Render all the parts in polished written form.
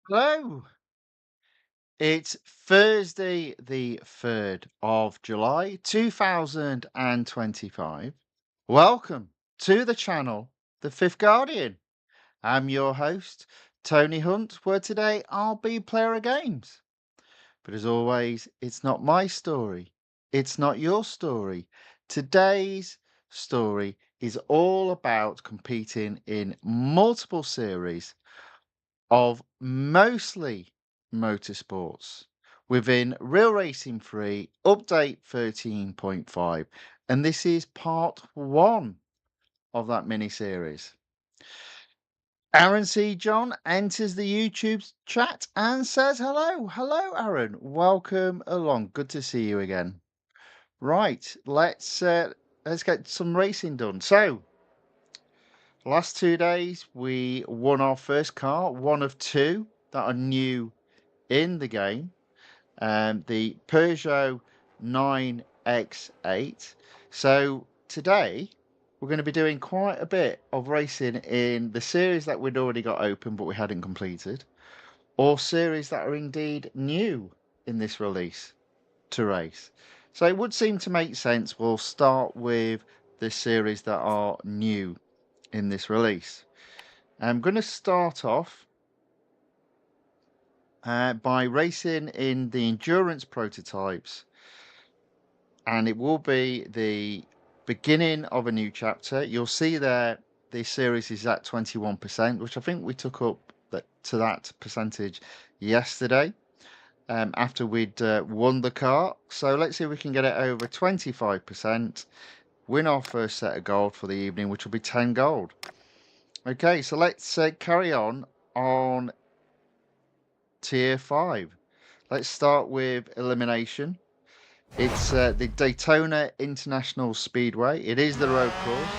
Hello. It's Thursday, the 3rd of July, 2025. Welcome to the channel, The Fifth Guardian. I'm your host, Tony Hunt, where today I'll be player of games. But as always, it's not my story. It's not your story. Today's story is all about competing in multiple series of mostly motorsports within Real Racing 3 Update 13.5. And this is part one of that mini series. Aaron C. John enters the YouTube chat and says hello. Hello, Aaron. Welcome along. Good to see you again. Right, let's get some racing done. So, last 2 days we won our first car, one of two that are new in the game, the Peugeot 9X8. So today we're going to be doing quite a bit of racing in the series that we'd already got open but we hadn't completed, or series that are indeed new in this release to race. So it would seem to make sense we'll start with the series that are new in this release. I'm going to start off by racing in the endurance prototypes, and it will be the beginning of a new chapter. You'll see there this series is at 21%, which I think we took up to that percentage yesterday after we'd won the car. So let's see if we can get it over 25%, win our first set of gold for the evening, which will be 10 gold. Okay, so let's carry on tier 5. Let's start with elimination. It's the Daytona International Speedway. It is the road course.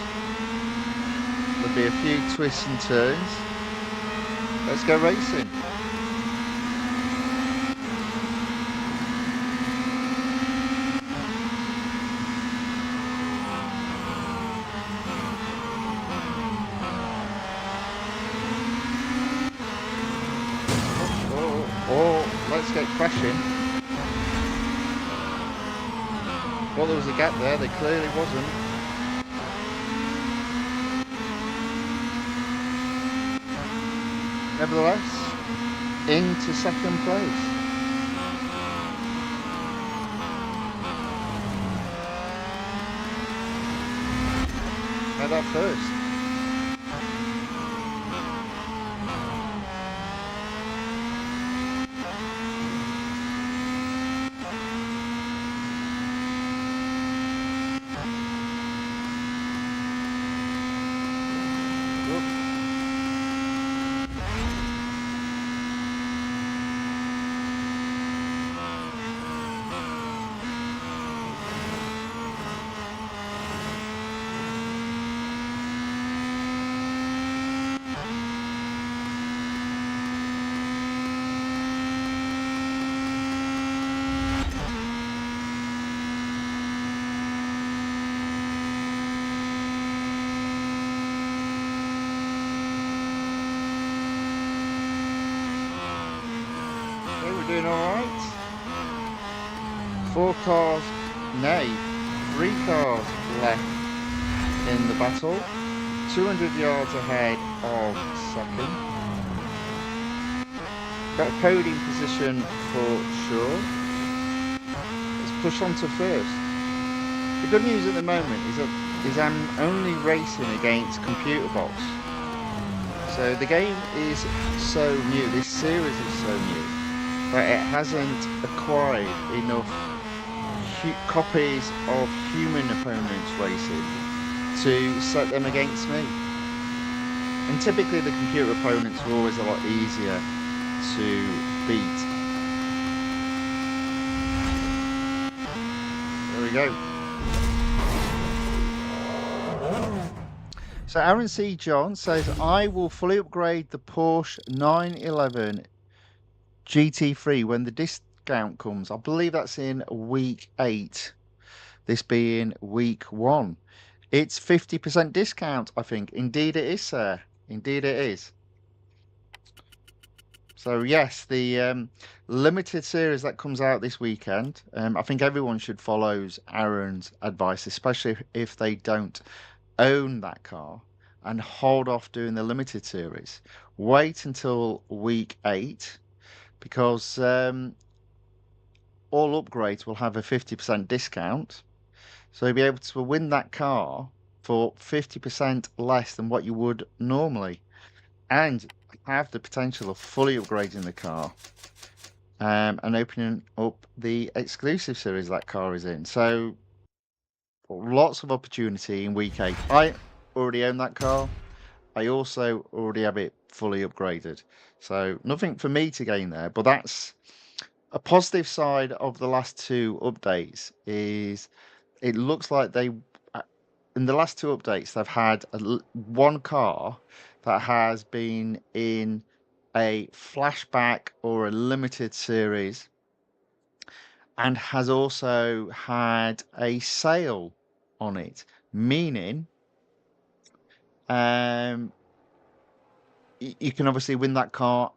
There'll be a few twists and turns. Let's go racing. Oh, let's get crashing. Well, there was a gap there. There clearly wasn't. Nevertheless, into second place. How that first? Doing all right. 4 cars, nay, 3 cars left in the battle. 200 yards ahead of second. Got a podium position for sure. Let's push on to first. The good news at the moment is I'm only racing against computer bots. So the game is so new. This series is so new. But it hasn't acquired enough copies of human opponents racing to set them against me. And typically the computer opponents are always a lot easier to beat. There we go. So Aaron C. John says, I will fully upgrade the Porsche 911 GT3 when the discount comes. I believe that's in week 8, this being week 1. It's 50% discount, I think. Indeed it is, sir. Indeed it is. So yes, the limited series that comes out this weekend. I think everyone should follow Aaron's advice, especially if they don't own that car, and hold off doing the limited series. Wait until week 8 because all upgrades will have a 50% discount. So you'll be able to win that car for 50% less than what you would normally, and have the potential of fully upgrading the car and opening up the exclusive series that car is in. So lots of opportunity in week 8. I already own that car. I also already have it fully upgraded. So nothing for me to gain there, but that's a positive side of the last 2 updates is it looks like they in the last 2 updates they've had one car that has been in a flashback or a limited series and has also had a sale on it, meaning um, you can obviously win that car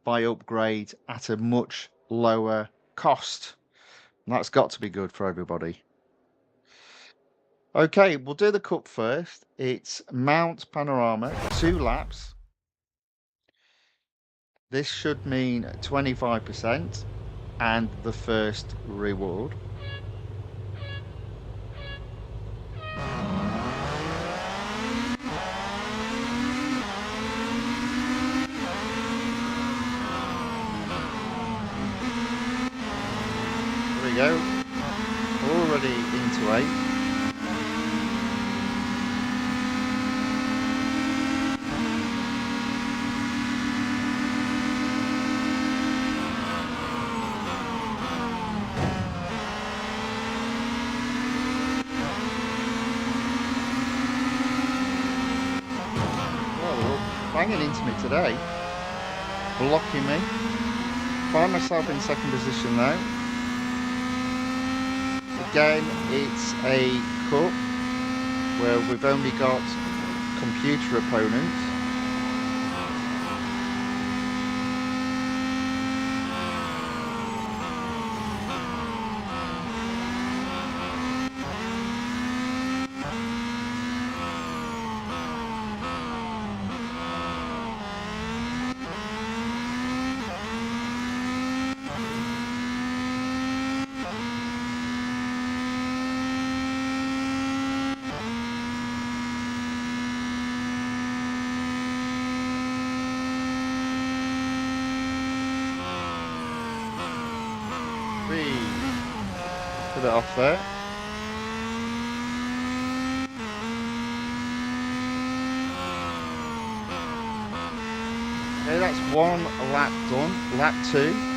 by upgrade at a much lower cost. And that's got to be good for everybody. Okay, we'll do the cup first. It's Mount Panorama, 2 laps. This should mean 25% and the first reward. There we go. Already into 8. Banging into me today, blocking me. Find myself in second position now. Again, it's a cup where we've only got computer opponents. Put it off there. Okay, that's 1 lap done. Lap 2.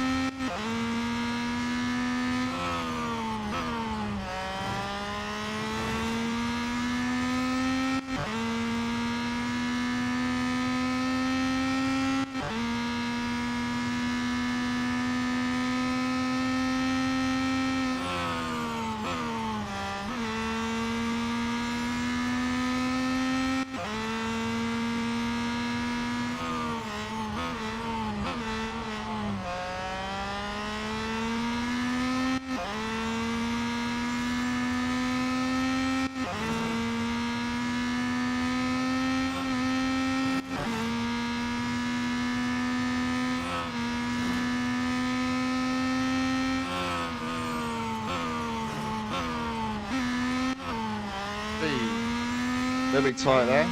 A little bit tight there.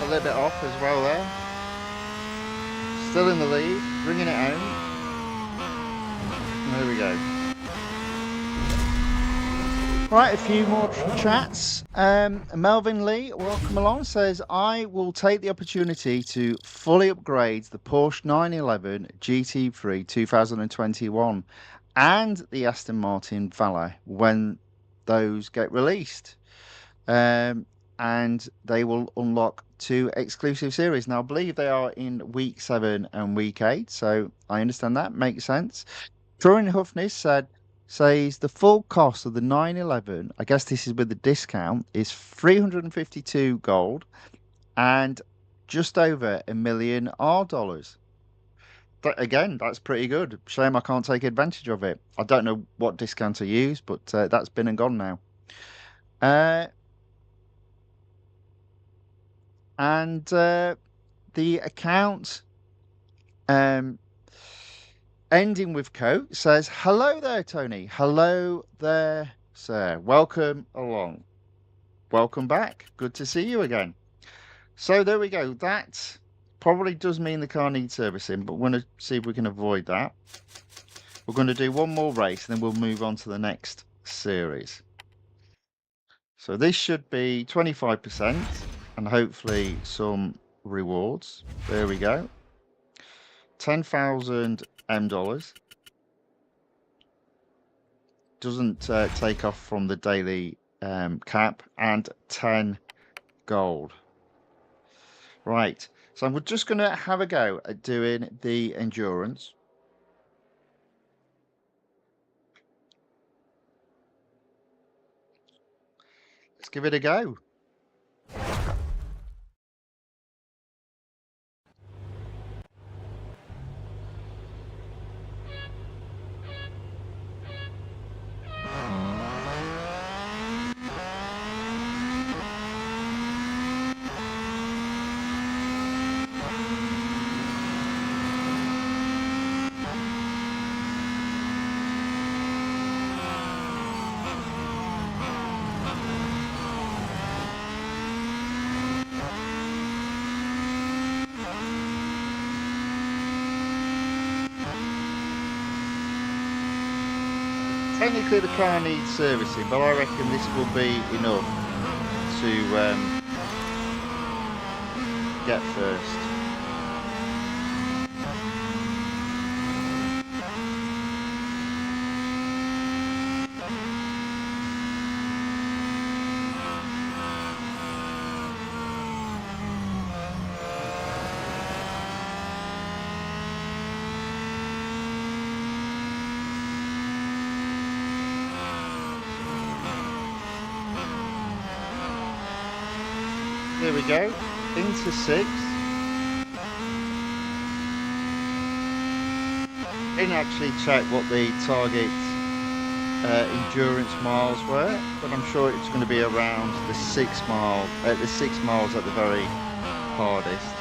A little bit off as well there. Still in the lead, bringing it home. There we go. Right, a few more chats. Melvin Lee, welcome along, says, I will take the opportunity to fully upgrade the Porsche 911 GT3 2021 and the Aston Martin Valet when those get released. And they will unlock 2 exclusive series. Now, I believe they are in week 7 and week 8, so I understand that. Makes sense. Turin Huffness says the full cost of the 911, I guess this is with the discount, is 352 gold and just over $1 million R dollars. Again, that's pretty good. Shame I can't take advantage of it. I don't know what discount I use, but that's been and gone now. And the account ending with Co says, hello there, Tony. Hello there, sir. Welcome along. Welcome back. Good to see you again. So there we go. That probably does mean the car needs servicing, but we're going to see if we can avoid that. We're going to do one more race, and then we'll move on to the next series. So this should be 25% and hopefully some rewards. There we go. 10,000 $10,000. Doesn't take off from the daily cap, and 10 gold. Right, so we're just going to have a go at doing the endurance. Let's give it a go. Technically the car needs servicing, but I reckon this will be enough to get first. There we go, into 6th. Didn't actually check what the target endurance miles were, but I'm sure it's going to be around the 6 miles at the very hardest.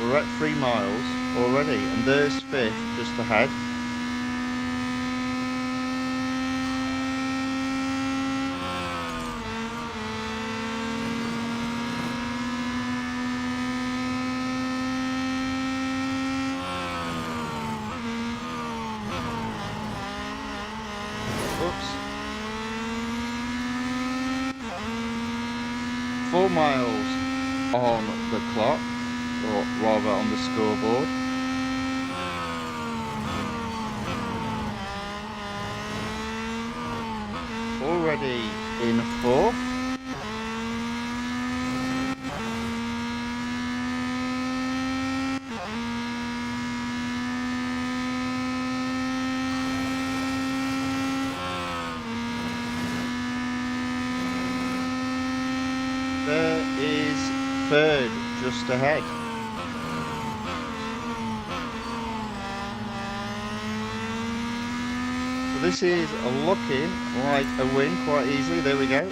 We're at 3 miles already, and there's 5th just ahead. Oops. 4 miles on the clock, or rather on the scoreboard. Already in 4th. There is 3rd just ahead. So this is looking like a win quite easily. There we go.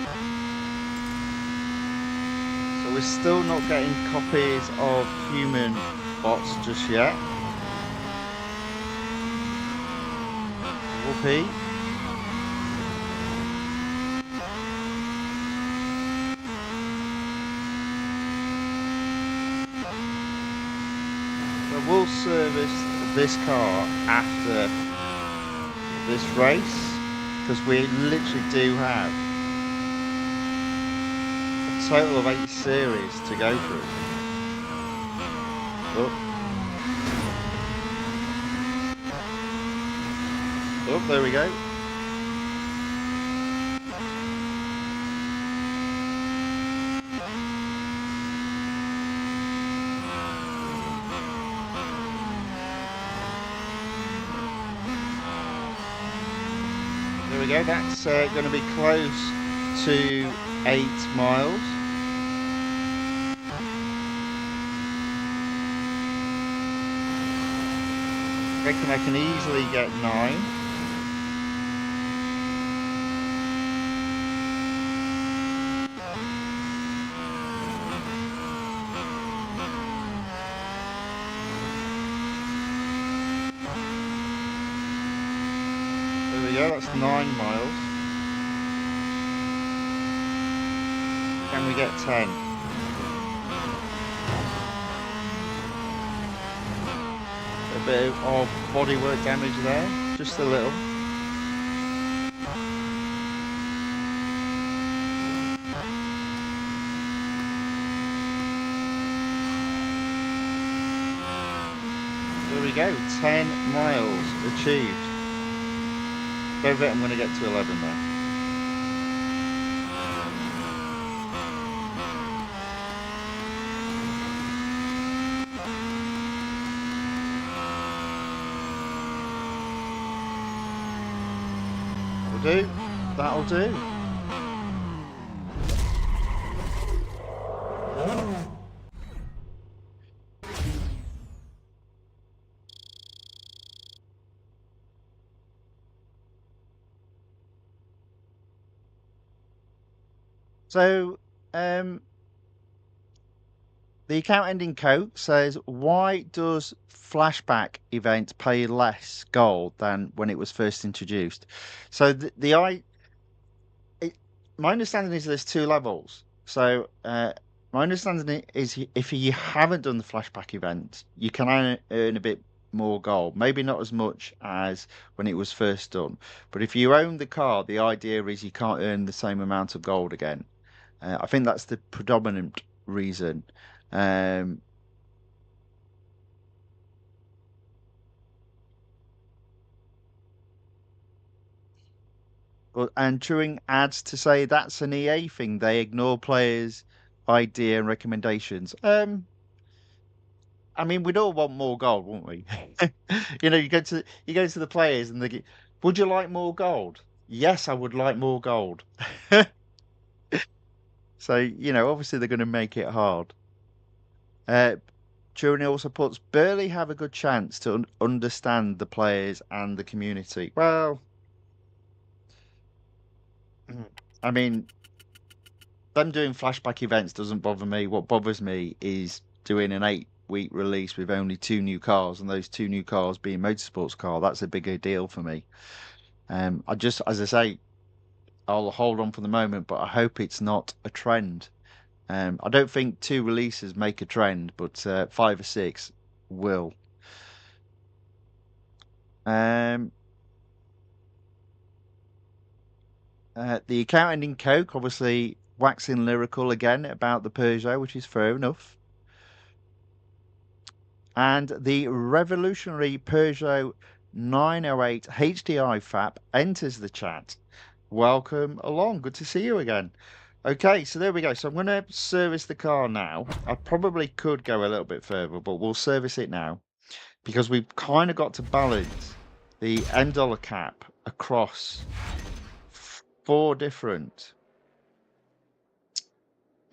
So we're still not getting copies of human bots just yet. Whoopee. We'll service this car after this race, because we literally do have a total of 8 series to go through. Oh, there we go. There we go. That's going to be close to 8 miles. I reckon I can easily get 9. There we go, that's 9 miles. Can we get 10? A bit of bodywork damage there, just a little. There we go, 10 miles achieved. Don't bet I'm going to get to 11 there. That'll do. So, the account ending code says, why does flashback events pay less gold than when it was first introduced? So my understanding is there's 2 levels. So my understanding is if you haven't done the flashback event, you can earn a bit more gold. Maybe not as much as when it was first done. But if you own the car, the idea is you can't earn the same amount of gold again. I think that's the predominant reason. And Turing adds to say that's an EA thing. They ignore players' idea and recommendations. I mean, we'd all want more gold, wouldn't we? You go to the players and they go, would you like more gold? Yes, I would like more gold. So, obviously they're going to make it hard. Turing also puts, barely have a good chance to understand the players and the community. Well, I mean, them doing flashback events doesn't bother me. What bothers me is doing an 8-week release with only 2 new cars, and those 2 new cars being Motorsports car. That's a bigger deal for me. As I say, I'll hold on for the moment, but I hope it's not a trend. I don't think 2 releases make a trend, but 5 or 6 will. Um, the account ending Coke, obviously waxing lyrical again about the Peugeot, which is fair enough. And the revolutionary Peugeot 908 HDI FAP enters the chat. Welcome along. Good to see you again. Okay, so there we go. So I'm going to service the car now. I probably could go a little bit further, but we'll service it now because we've kind of got to balance the end dollar cap across 4 different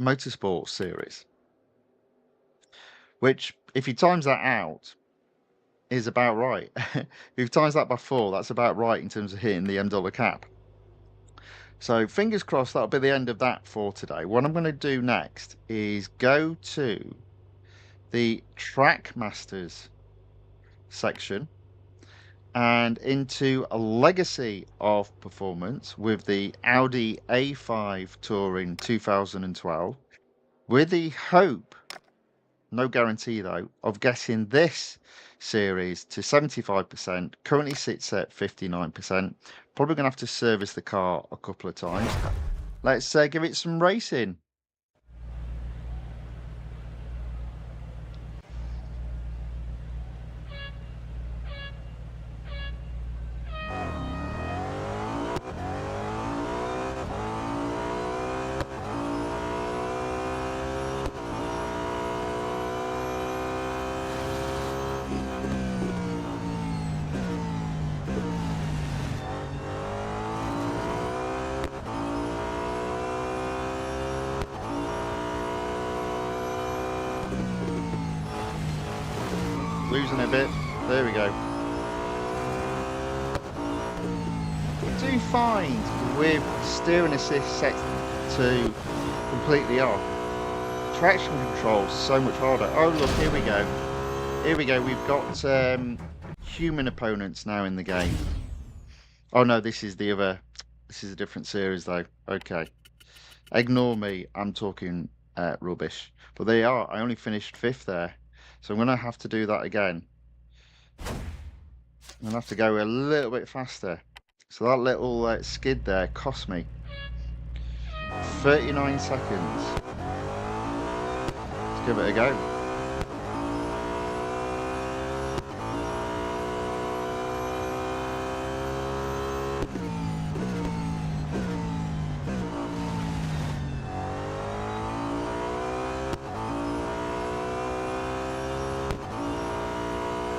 motorsport series, which if you times that out is about right. If you times that by 4, that's about right in terms of hitting the $M cap. So fingers crossed that'll be the end of that for today. What I'm going to do next is go to the Track Masters section and into a legacy of performance with the Audi A5 Touring 2012 with the hope No guarantee though of getting this series to 75%. Currently sits at 59%. Probably going to have to service the car a couple of times. Let's give it some racing. Losing a bit. There we go. I do find with steering assist set to completely off, traction control so much harder. Oh look, here we go. Here we go. We've got human opponents now in the game. Oh no, this is the other. This is a different series though. Okay. Ignore me. I'm talking rubbish. But they are. I only finished 5th there. So I'm going to have to do that again. I'm going to have to go a little bit faster. So that little skid there cost me 39 seconds. Let's give it a go.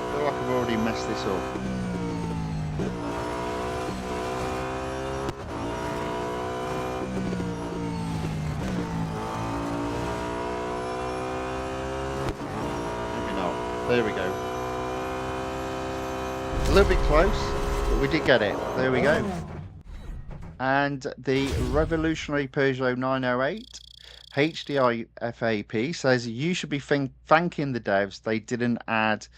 I feel like I've already messed this up. There we go. A little bit close, but we did get it. There we go. And the revolutionary Peugeot 908 HDI FAP says you should be thanking the devs they didn't add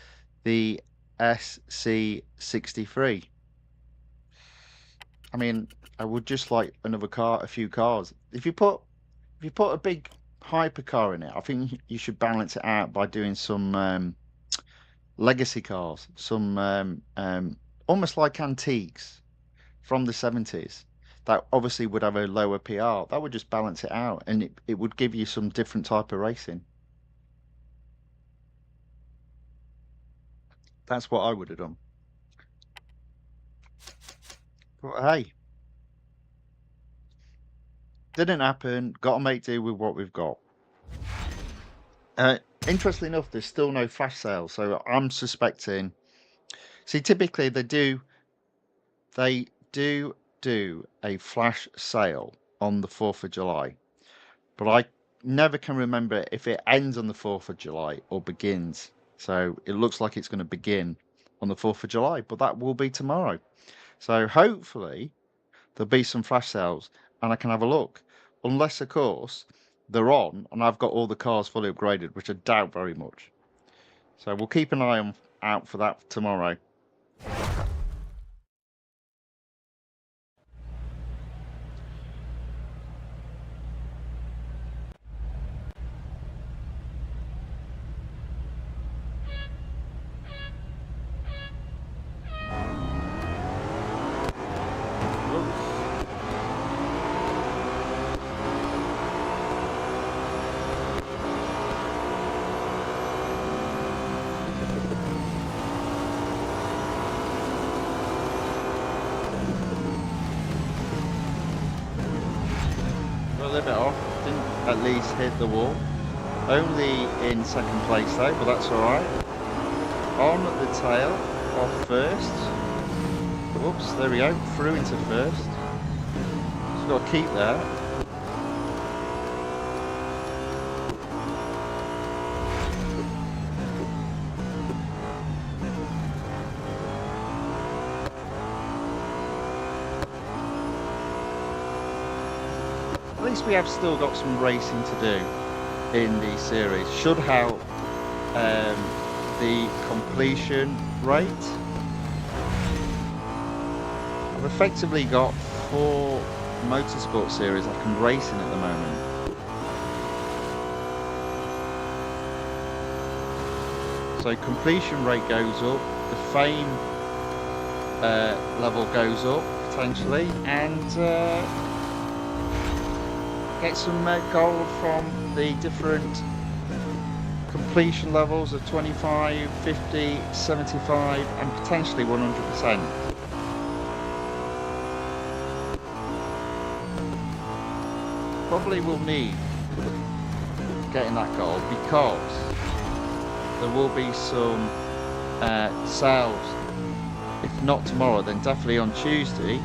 the SC63. I mean, I would just like another car, a few cars. If you put a big hypercar in it, I think you should balance it out by doing some legacy cars, some almost like antiques from the 70s that obviously would have a lower PR. That would just balance it out, and it would give you some different type of racing. That's what I would have done. But hey, didn't happen. Got to make do with what we've got. Interestingly enough, there's still no flash sale, so I'm suspecting. See, typically they do a flash sale on the 4th of July, but I never can remember if it ends on the 4th of July or begins. So it looks like it's going to begin on the 4th of July, but that will be tomorrow. So hopefully there'll be some flash sales and I can have a look. Unless, of course, they're on and I've got all the cars fully upgraded, which I doubt very much. So we'll keep an eye out for that tomorrow. A little bit off, didn't at least hit the wall. Only in 2nd place though, but that's alright. On the tail, off first. Whoops, there we go, through into 1st. Just got to keep there. At least we have still got some racing to do in the series. Should help the completion rate. I've effectively got 4 motorsport series I can race in at the moment. So completion rate goes up, the fame level goes up potentially, and get some gold from the different completion levels of 25, 50, 75 and potentially 100%. Probably will need getting that gold because there will be some sales, if not tomorrow then definitely on Tuesday,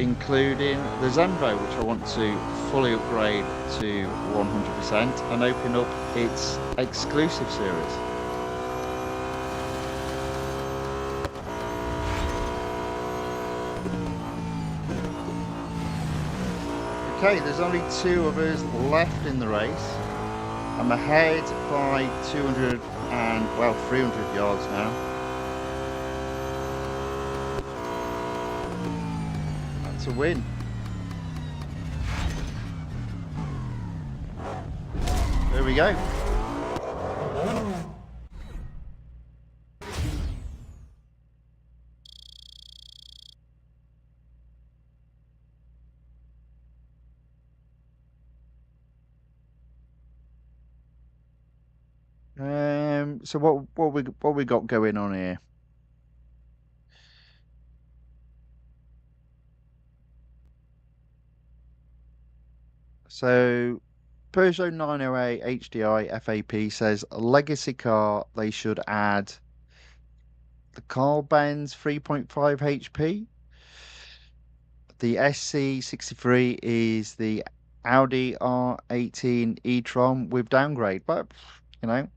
including the Zenvo, which I want to fully upgrade to 100% and open up its exclusive series. Okay, there's only 2 of us left in the race. I'm ahead by 200 and, well, 300 yards now. That's a win. There we go. So what we got going on here? So Peugeot 908 HDI FAP says a legacy car, they should add the Carl Benz 3.5 HP. The SC63 is the Audi R18 e-tron with downgrade, but you know,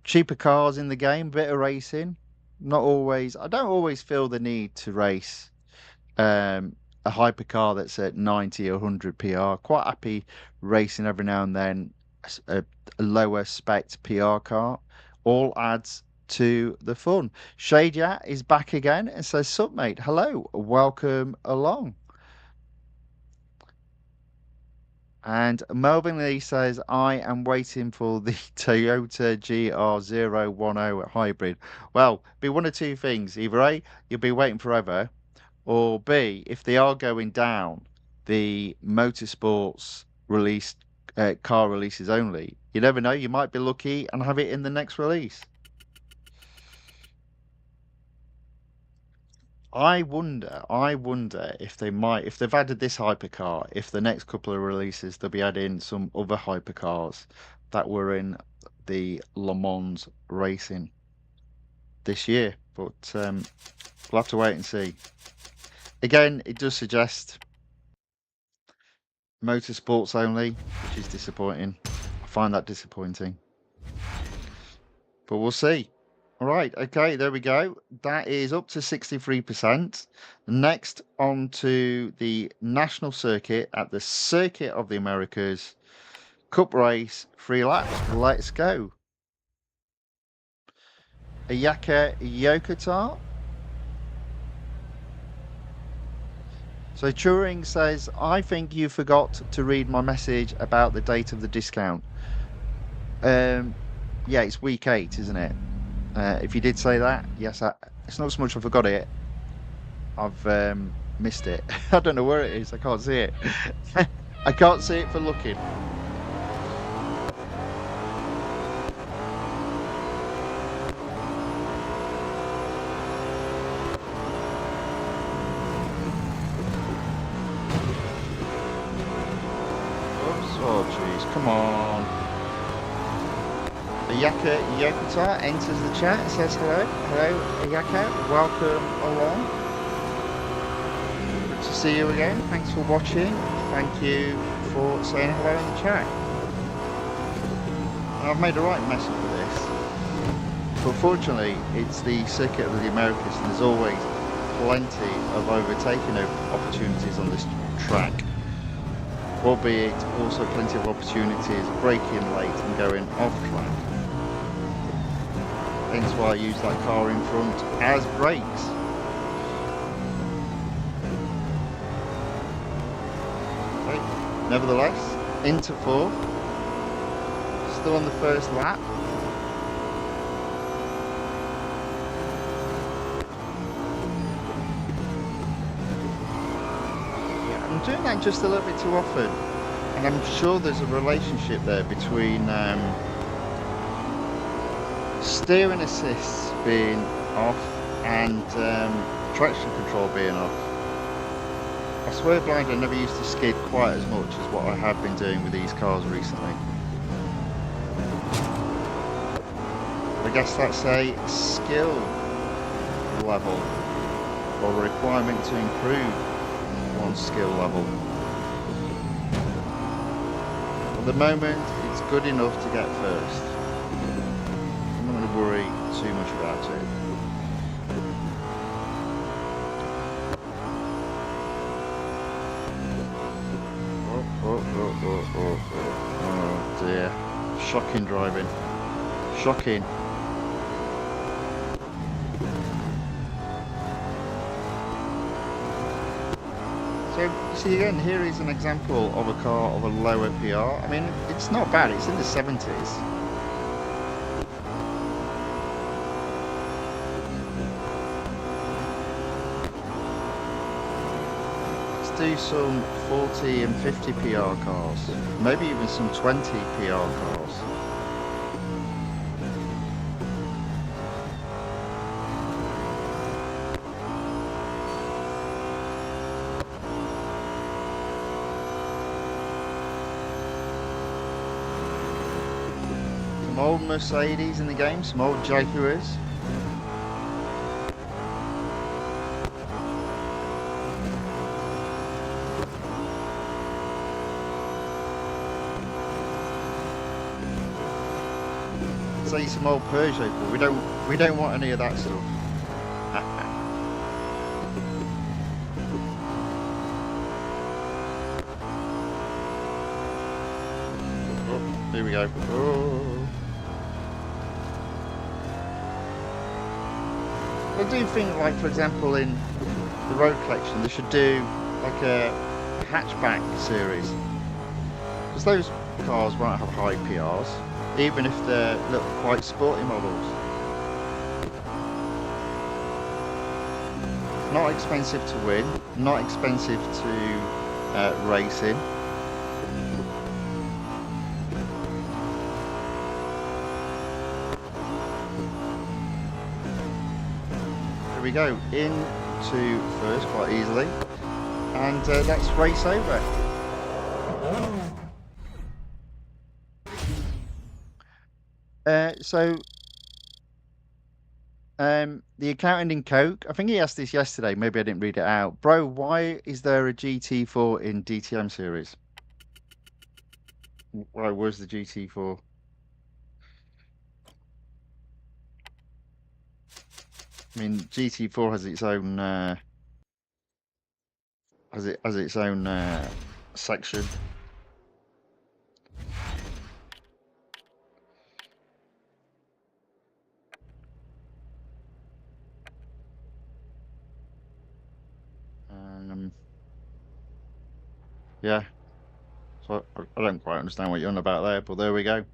cheaper cars in the game, bit of racing. Not always, I don't always feel the need to race a hypercar that's at 90 or 100 PR. Quite happy racing every now and then a lower spec PR car. All adds to the fun. Shadyat is back again and says, "Sup, mate? Hello, welcome along." And Melvin Lee says, "I am waiting for the Toyota GR010 hybrid." Well, be one of two things. Either A, you'll be waiting forever, or B, if they are going down the Motorsports released car releases only, you never know, you might be lucky and have it in the next release. I wonder if they might, if they've added this hypercar, if the next couple of releases they'll be adding some other hypercars that were in the Le Mans racing this year. But we'll have to wait and see. Again, it does suggest Motorsports only, which is disappointing. I find that disappointing. But we'll see. All right, okay, there we go. That is up to 63%. Next, on to the national circuit at the Circuit of the Americas. Cup race, 3 laps. Let's go. Ayaka Yokota. So Turing says, "I think you forgot to read my message about the date of the discount." Yeah, it's week 8, isn't it? If you did say that, yes, it's not so much I forgot it. I've missed it. I don't know where it is. I can't see it. I can't see it for looking. Oops. Oh, jeez. Come on. Ayaka Yokota enters the chat and says hello. Hello, Ayaka. Welcome along. Good to see you again. Thanks for watching. Thank you for saying hello in the chat. I've made a right mess of this. But fortunately, it's the Circuit of the Americas and there's always plenty of overtaking opportunities on this track. Albeit also plenty of opportunities braking late and going off track. Hence why I use that car in front as brakes. Okay. Nevertheless, into 4th. Still on the first lap. doing that just a little bit too often, and I'm sure there's a relationship there between steering assists being off and traction control being off. I swear blind, I never used to skid quite as much as what I have been doing with these cars recently. I guess that's a skill level or a requirement to improve one's skill level. At the moment, it's good enough to get first. I'm not going to worry too much about it. Oh dear. Shocking driving. Shocking. So, you see again, here is an example of a car of a lower PR. I mean, it's not bad, it's in the 70s. Let's do some 40 and 50 PR cars, maybe even some 20 PR cars. Some old Mercedes in the game, some old Jaguars. Say some old Peugeot, but we don't want any of that stuff. Oh, here we go. Oh. I do think, like, for example, in the road collection, they should do like a hatchback series, because those cars won't have high PRs, even if they're little quite sporty models. Not expensive to win, not expensive to race in. There we go, into first quite easily, and that's race over. The account ending Coke, I think he asked this yesterday, maybe I didn't read it out. Bro, why is there a GT4 in DTM series? Why, where's the GT4? I mean, GT4 has its own section. Yeah. So I don't quite understand what you're on about there, but there we go.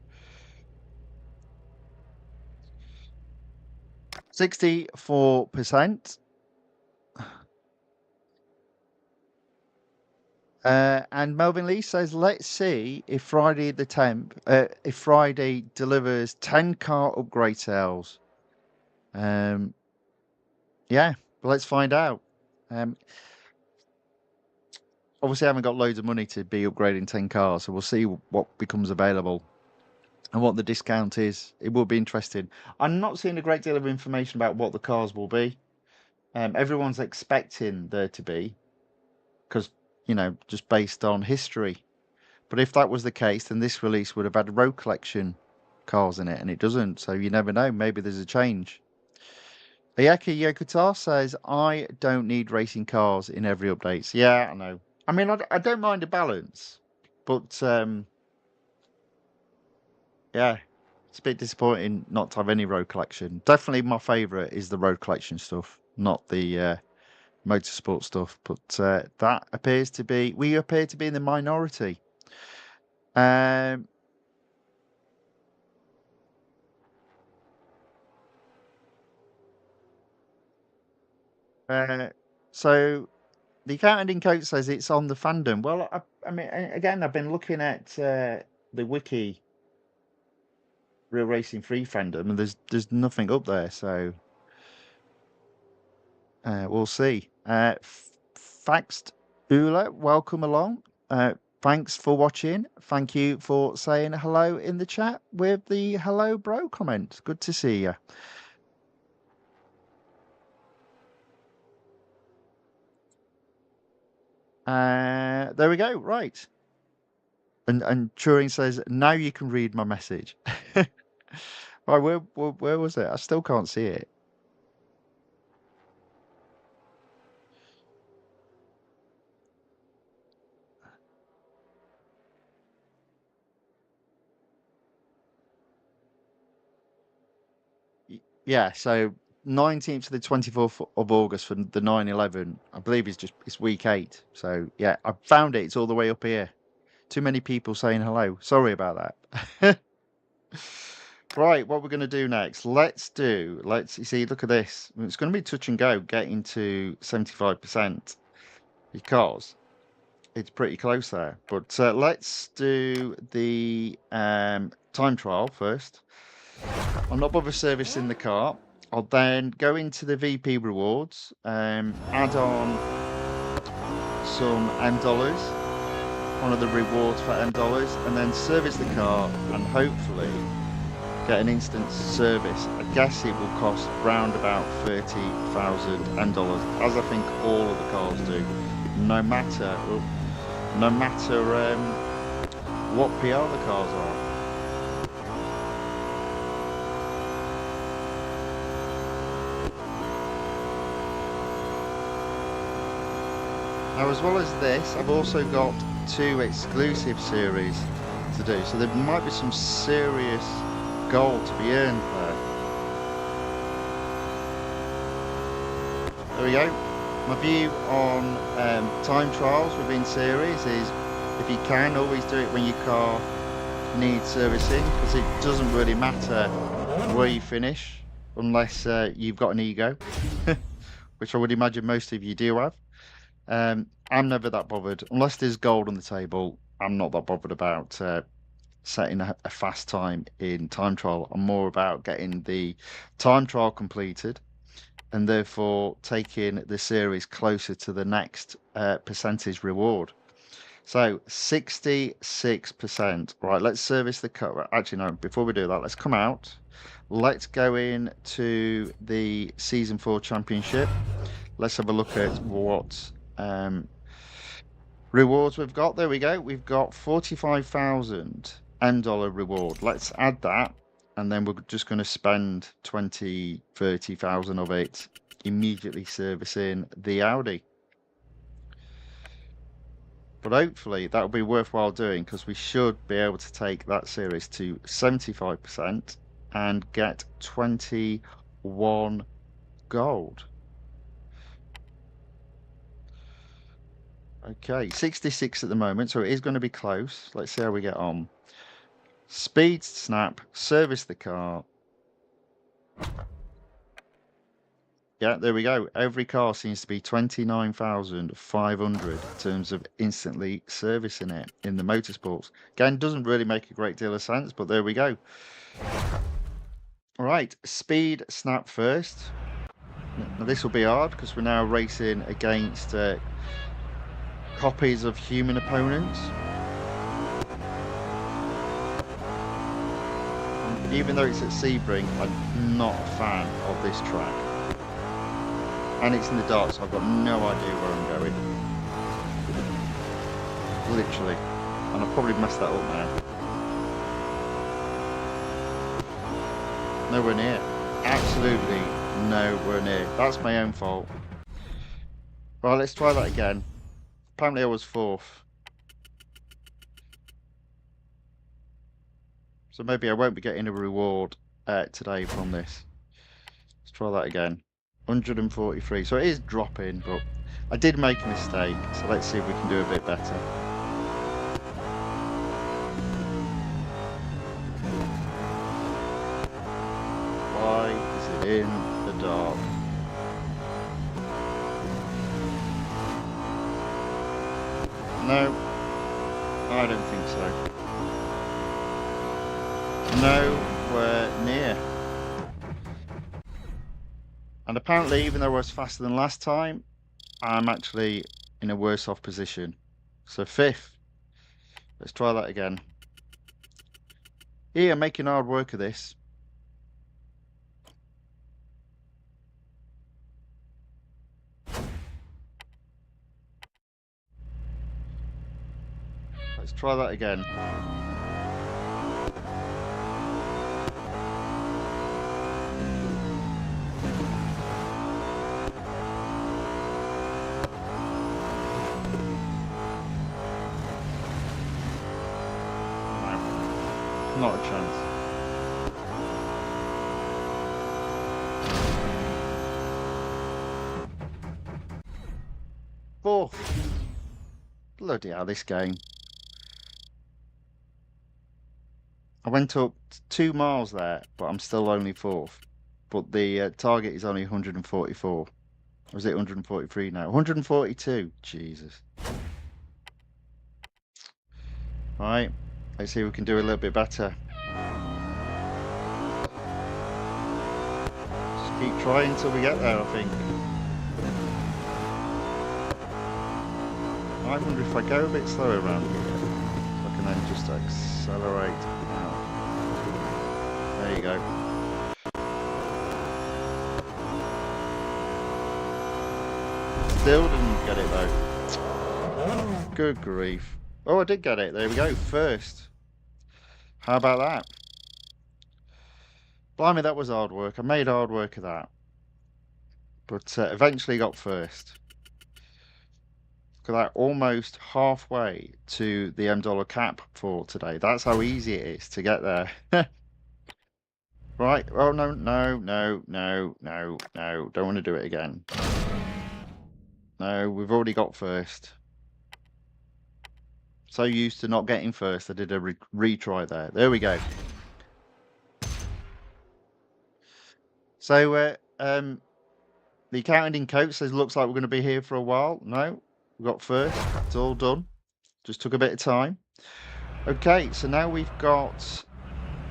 64%. And Melvin Lee says, let's see if Friday the 10th, if Friday delivers 10 car upgrade sales. Yeah, but let's find out. Obviously, I haven't got loads of money to be upgrading 10 cars, so we'll see what becomes available and what the discount is. It will be interesting. I'm not seeing a great deal of information about what the cars will be. Everyone's expecting there to be, because, you know, just based on history. But if that was the case, then this release would have had road collection cars in it, and it doesn't. So you never know. Maybe there's a change. Ayaki Yokotar says, I don't need racing cars in every update. Yeah, I know. I mean, I don't mind a balance, but yeah, it's a bit disappointing not to have any road collection. Definitely my favourite is the road collection stuff, not the motorsport stuff. But that appears to be, we appear to be in the minority. So The accountant in coat says it's on the fandom. Well, I mean, again, I've been looking at the wiki Real Racing 3 fandom, and there's nothing up there, so we'll see. Faxt Ula, welcome along. Thanks for watching. Thank you for saying hello in the chat with the hello bro comment. Good to see you. There we go. Right. And Turing says, now you can read my message. Right, where was it? I still can't see it. Yeah, so 19th to the 24th of August for the 9/11. I believe it's week 8. So yeah, I found it. It's all the way up here. Too many people saying hello. Sorry about that. Right, what we're going to do next? You see, look at this. It's going to be touch and go getting to 75% because it's pretty close there. But let's do the time trial first. I'll not bother servicing the car. I'll then go into the VP rewards, add on some M dollars, one of the rewards for M dollars, and then service the car and hopefully get an instant service. I guess it will cost round about 30,000 M dollars, as I think all of the cars do, no matter what PR the cars are. Now, as well as this, I've also got 2 exclusive series to do, so there might be some serious gold to be earned there. There we go. My view on time trials within series is, if you can, always do it when your car needs servicing, because it doesn't really matter where you finish unless you've got an ego, which I would imagine most of you do have. I'm never that bothered unless there's gold on the table. I'm not that bothered about setting a fast time in time trial. I'm more about getting the time trial completed and therefore taking the series closer to the next percentage reward. So 66%. Right, let's service the car. Actually, no, before we do that, let's come out. Let's go in to the Season 4 Championship. Let's have a look at what rewards we've got. There we go. We've got 45,000 M dollar reward. Let's add that, and then we're just going to spend 30,000 of it immediately servicing the Audi. But hopefully that'll be worthwhile doing, because we should be able to take that series to 75% and get 21 gold. Okay, 66 at the moment, so it is going to be close. Let's see how we get on. Speed snap, service the car. Yeah, there we go. Every car seems to be 29,500 in terms of instantly servicing it in the Motorsports. Again, doesn't really make a great deal of sense, but there we go. All right, speed snap first. Now this will be hard because we're now racing against copies of human opponents. And even though it's at Sebring, I'm not a fan of this track. And it's in the dark, so I've got no idea where I'm going. Literally. And I've probably messed that up now. Nowhere near. Absolutely nowhere near. That's my own fault. Right, let's try that again. Apparently I was 4th. So maybe I won't be getting a reward today from this. Let's try that again. 143. So it is dropping, but I did make a mistake. So let's see if we can do a bit better. Why is it in the dark? And apparently, even though I was faster than last time, I'm actually in a worse off position. So 5th. Let's try that again. Here, making hard work of this. Let's try that again. No, not a chance. Fourth. Bloody hell, this game. I went up 2 miles there, but I'm still only 4th. But the target is only 144. Or is it 143 now? 142. Jesus. Right. Let's see if we can do a little bit better. Just keep trying until we get there, I think. I wonder if I go a bit slower around here, I can then just accelerate out. There you go. Still didn't get it though. Good grief. Oh, I did get it. There we go. First. How about that? Blimey, that was hard work. I made hard work of that. But eventually got first. Look at that, almost halfway to the $M cap for today. That's how easy it is to get there. Right. Oh, no. Don't want to do it again. No, we've already got first. So used to not getting first, I did a retry there. There we go. So, the accountant in coat says, looks like we're going to be here for a while. No, we got first. It's all done. Just took a bit of time. Okay, so now we've got...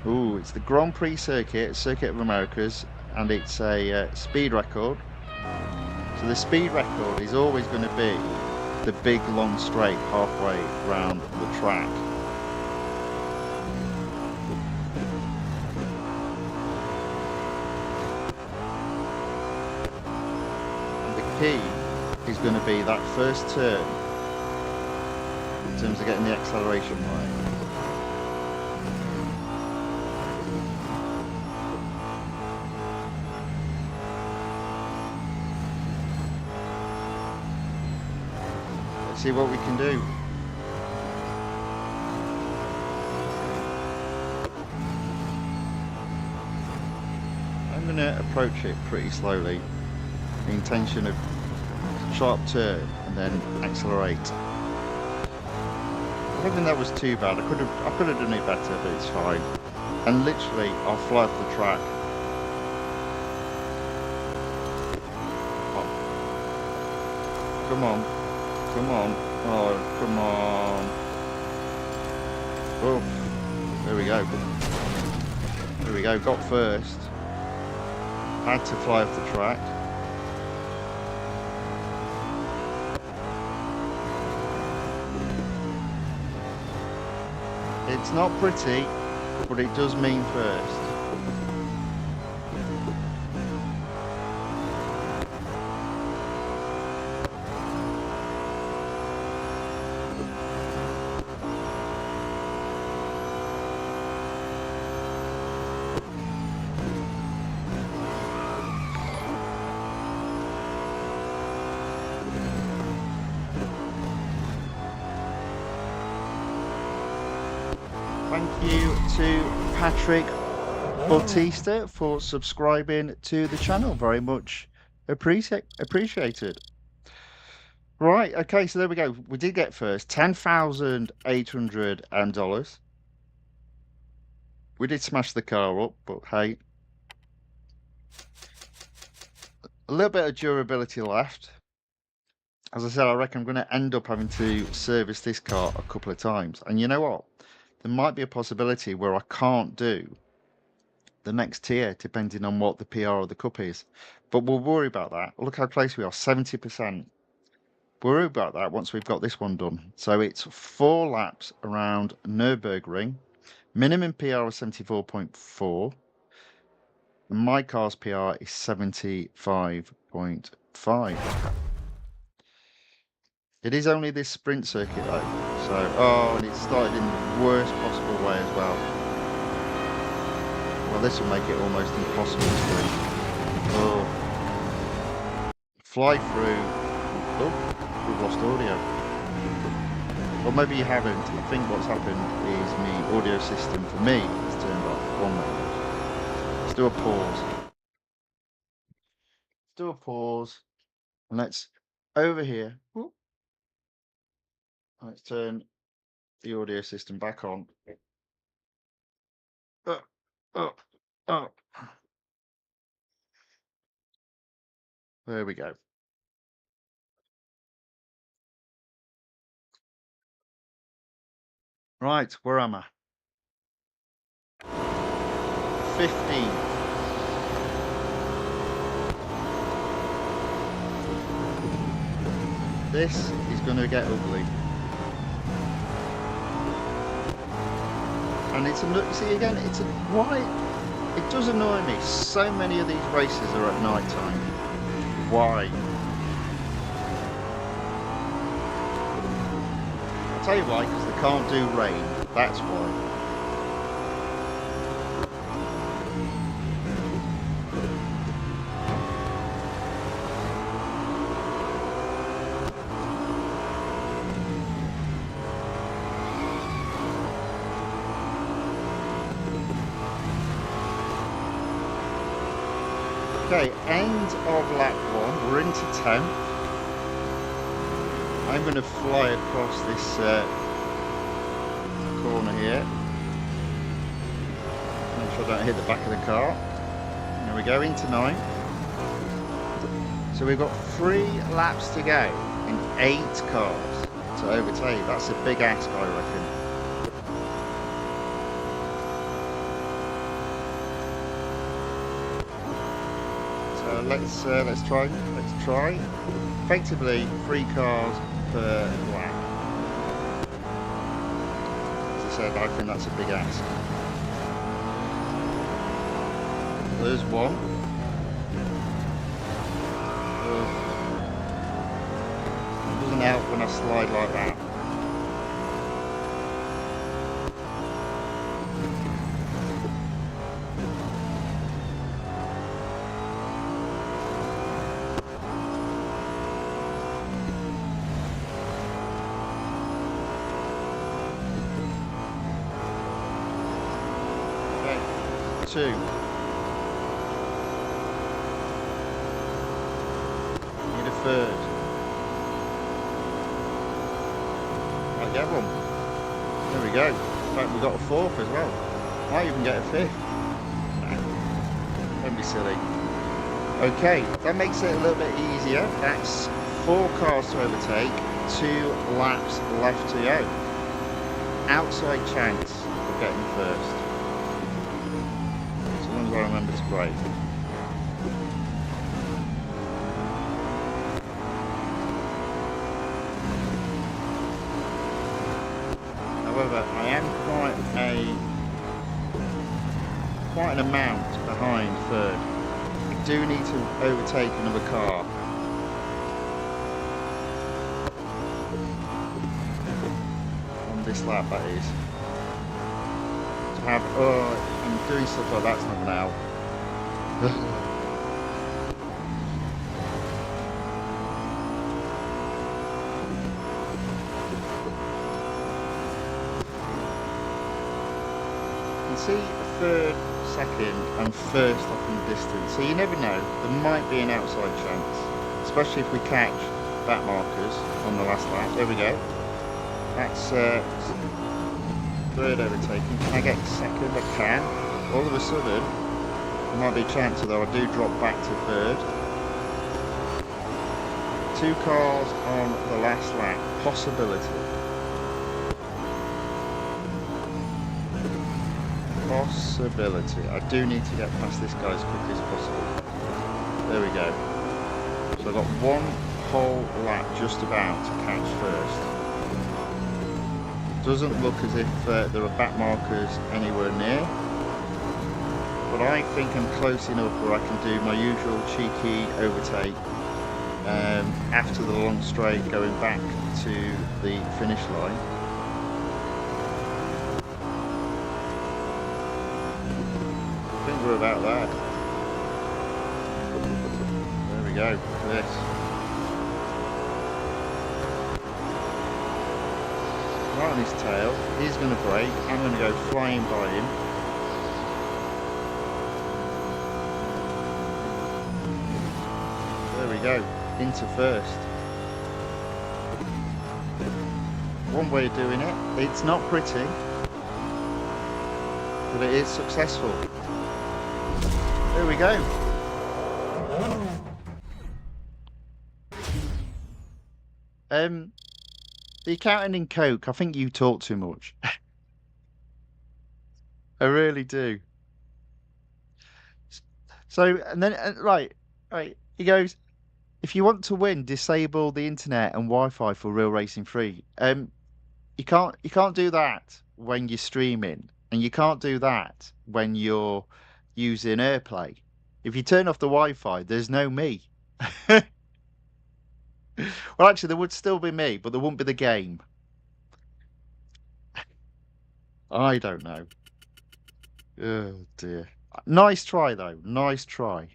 Ooh, it's the Grand Prix circuit, Circuit of Americas, and it's a speed record. So the speed record is always going to be the big long straight halfway around the track. And the key is going to be that first turn in terms of getting the acceleration right. See what we can do. I'm going to approach it pretty slowly. The intention of sharp turn and then accelerate. I don't think that was too bad. I could have done it better, but it's fine. And literally, I'll fly off the track. Oh. Come on. Come on. Oh, come on. Oh, there we go. There we go. Got first. Had to fly off the track. It's not pretty, but it does mean first. Thank you to Patrick Bautista for subscribing to the channel. Very much appreciated. Right, okay, so there we go. We did get first. $10,800. We did smash the car up, but hey. A little bit of durability left. As I said, I reckon I'm going to end up having to service this car a couple of times. And you know what? There might be a possibility where I can't do the next tier, depending on what the PR of the cup is. But we'll worry about that. Look how close we are, 70%. We'll worry about that once we've got this one done. So it's 4 laps around Nürburgring. Minimum PR of 74.4. And my car's PR is 75.5. It is only this sprint circuit though. So, oh, and it started in the worst possible way as well. Well, this will make it almost impossible to sprint. Oh. Fly through. Oh, we've lost audio. Well, maybe you haven't. I think what's happened is my audio system for me is turned off. 1 minute. Let's do a pause. Let's do a pause. And let's, over here, whoop, let's turn the audio system back on. Oh. There we go. Right, where am I? 15. This is going to get ugly. And it's a, see again, it's a, why? It does annoy me. So many of these races are at night time. Why? I'll tell you why, because they can't do rain. That's why. Okay, end of lap 1, we're into 10th. I'm going to fly across this corner here. Make sure I don't hit the back of the car. There we go, into 9th. So we've got 3 laps to go and 8 cars to overtake. That's a big ask, I reckon. Let's try. Effectively 3 cars per lap. As I said, I think that's a big ask. There's one. It doesn't help when I slide like that. Two. Need a third. Might get one. There we go. In fact, we got a 4th as well. Might even get a 5th. No. Don't be silly. Okay, that makes it a little bit easier. That's 4 cars to overtake, 2 laps left to go. Outside chance of getting first. I remember to brake. However, I am quite an amount behind third. I do need to overtake another car. On this lap, that is. And doing stuff like that's not going to help. You can see 3rd, 2nd and 1st off in the distance, so you never know, there might be an outside chance, especially if we catch back markers on the last lap. There we go. That's 3rd overtaking. Can I get 2nd? I can. All of a sudden, there might be a chance, although I do drop back to 3rd. 2 cars on the last lap. Possibility. possibility. I do need to get past this guy as quickly as possible. There we go. So I've got one whole lap just about to catch first. Doesn't look as if there are back markers anywhere near, but I think I'm close enough where I can do my usual cheeky overtake after the long straight going back to the finish line. I think we're about there. There we go, look at this. Right on his tail, he's going to brake, I'm going to go flying by him. There we go, into first. One way of doing it, it's not pretty, but it is successful. There we go. The accounting in Coke, I think you talk too much. I really do. So, and then, right, he goes, if you want to win, disable the internet and Wi-Fi for Real Racing 3. You can't do that when you're streaming, and you can't do that when you're using AirPlay. If you turn off the Wi-Fi, there's no me. Well, actually, there would still be me, but there wouldn't be the game. I don't know. Oh dear. Nice try though. Nice try.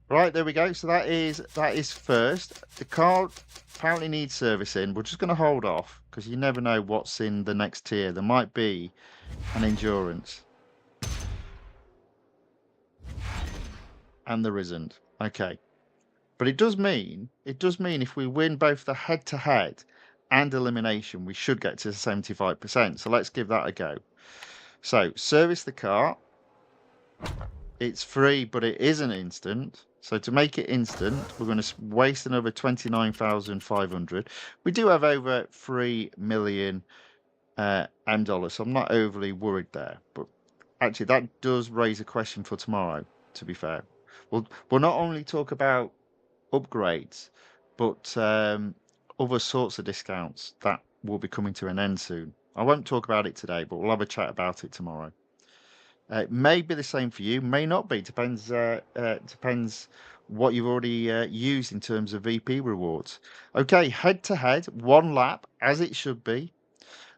Right, there we go. So that is first. The car apparently needs servicing. We're just going to hold off because you never know what's in the next tier. There might be an endurance. And there isn't. Okay. But it does mean if we win both the head-to-head and elimination, we should get to 75%. So let's give that a go. So service the car. It's free, but it isn't instant. So to make it instant, we're going to waste another 29,500. We do have over 3 million M dollars, so I'm not overly worried there. But actually, that does raise a question for tomorrow, to be fair. We'll not only talk about upgrades, but other sorts of discounts that will be coming to an end soon. I won't talk about it today, but we'll have a chat about it tomorrow. It may be the same for you, may not be. Depends what you've already used in terms of VP rewards. Okay, head to head, one lap, as it should be,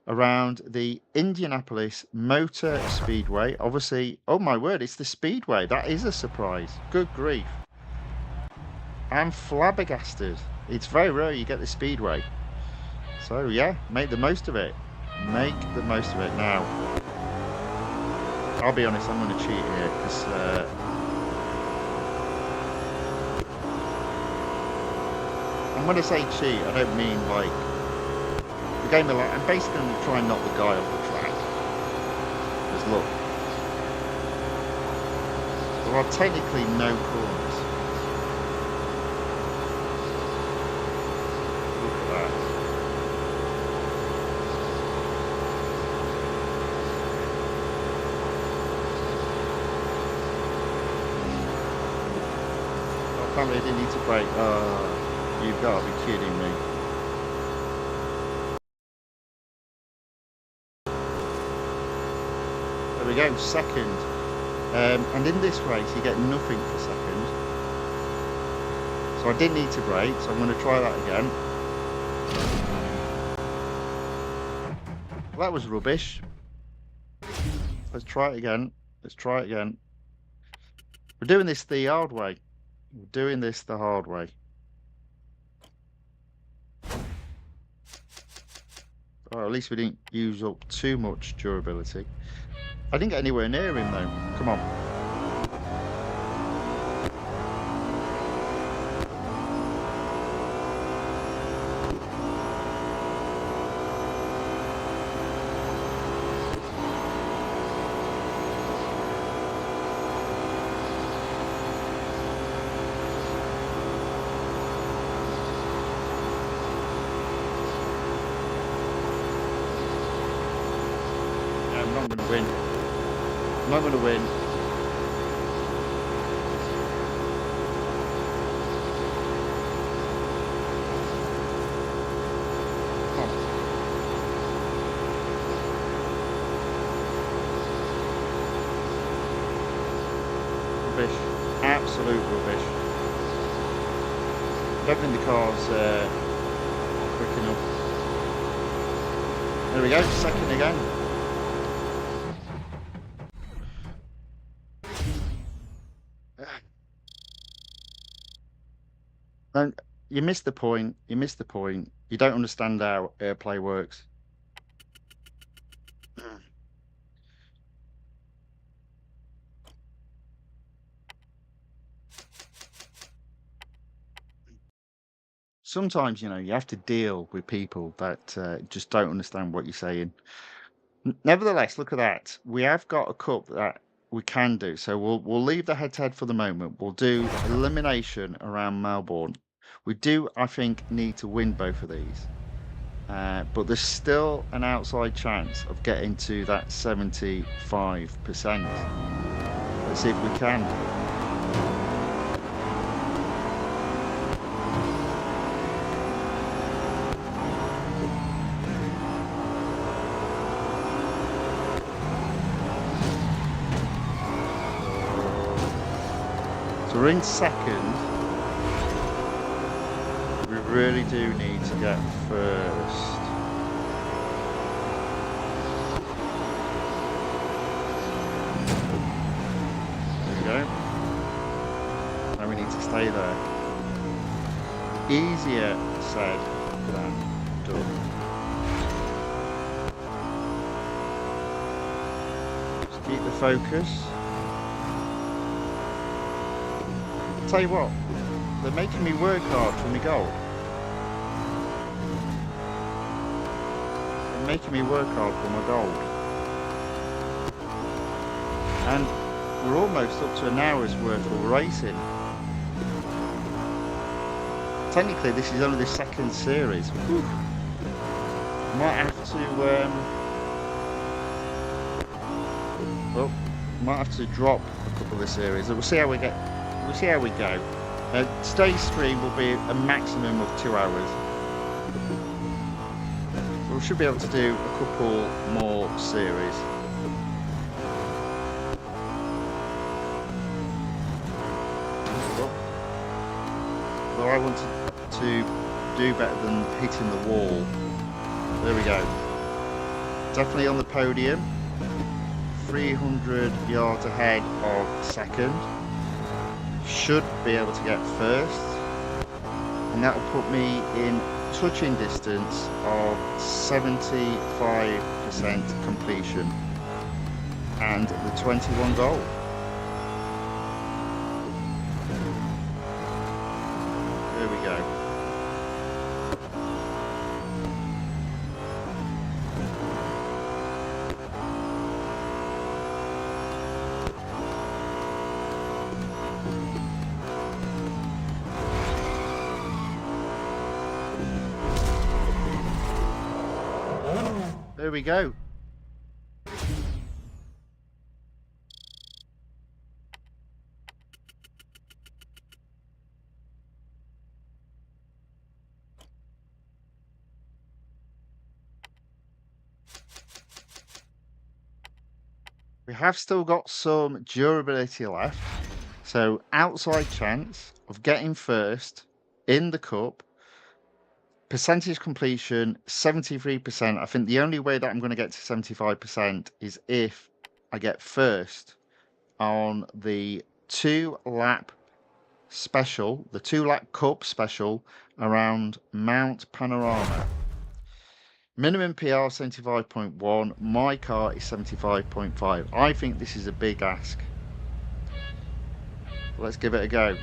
around the Indianapolis Motor Speedway. Obviously, oh my word, it's the Speedway. That is a surprise. Good grief. I'm flabbergasted. It's very rare you get the Speedway. So yeah, make the most of it. Make the most of it now. I'll be honest, I'm going to cheat here because I'm going to say cheat. I don't mean like the game. I'm basically going to try and knock the guy off the track. Because look, there are technically no corners. Look at that. Apparently I didn't need to brake. You've got to be kidding me. There we go, second. And in this race you get nothing for second. So I didn't need to brake, so I'm going to try that again. Well, that was rubbish. Let's try it again. Let's try it again. We're doing this the hard way. We're doing this the hard way. Or at least we didn't use up too much durability. I didn't get anywhere near him though. Come on. Moment of win. Rubbish. Absolute rubbish. I don't think the car's quick enough. There we go, second again. And you missed the point. You missed the point. You don't understand how airplay works. Sometimes, you know, you have to deal with people that just don't understand what you're saying. Nevertheless, look at that. We have got a cup that we can do. So we'll leave the head-to-head for the moment. We'll do elimination around Melbourne. We do, I think, need to win both of these. But there's still an outside chance of getting to that 75%. Let's see if we can. So we're in second. We really do need to get first. There we go. Now we need to stay there. Easier said than done. Just keep the focus. Tell you what, they're making me work hard for my gold. They're making me work hard for my gold. And we're almost up to an hour's worth of racing. Technically, this is only the second series. Whew. Might have to drop a couple of the series. We'll see how we get. We'll see how we go. Today's stream will be a maximum of 2 hours. So we should be able to do a couple more series. Though I wanted to do better than hitting the wall. There we go. Definitely on the podium. 300 yards ahead of second. Should be able to get first, and that will put me in touching distance of 75% completion and the 21 goal. There we go. There we go. We have still got some durability left. So outside chance of getting first in the cup. Percentage completion, 73%. I think the only way that I'm going to get to 75% is if I get first on the 2-lap special, the 2-lap cup special around Mount Panorama. Minimum PR 75.1. My car is 75.5. I think this is a big ask. Let's give it a go.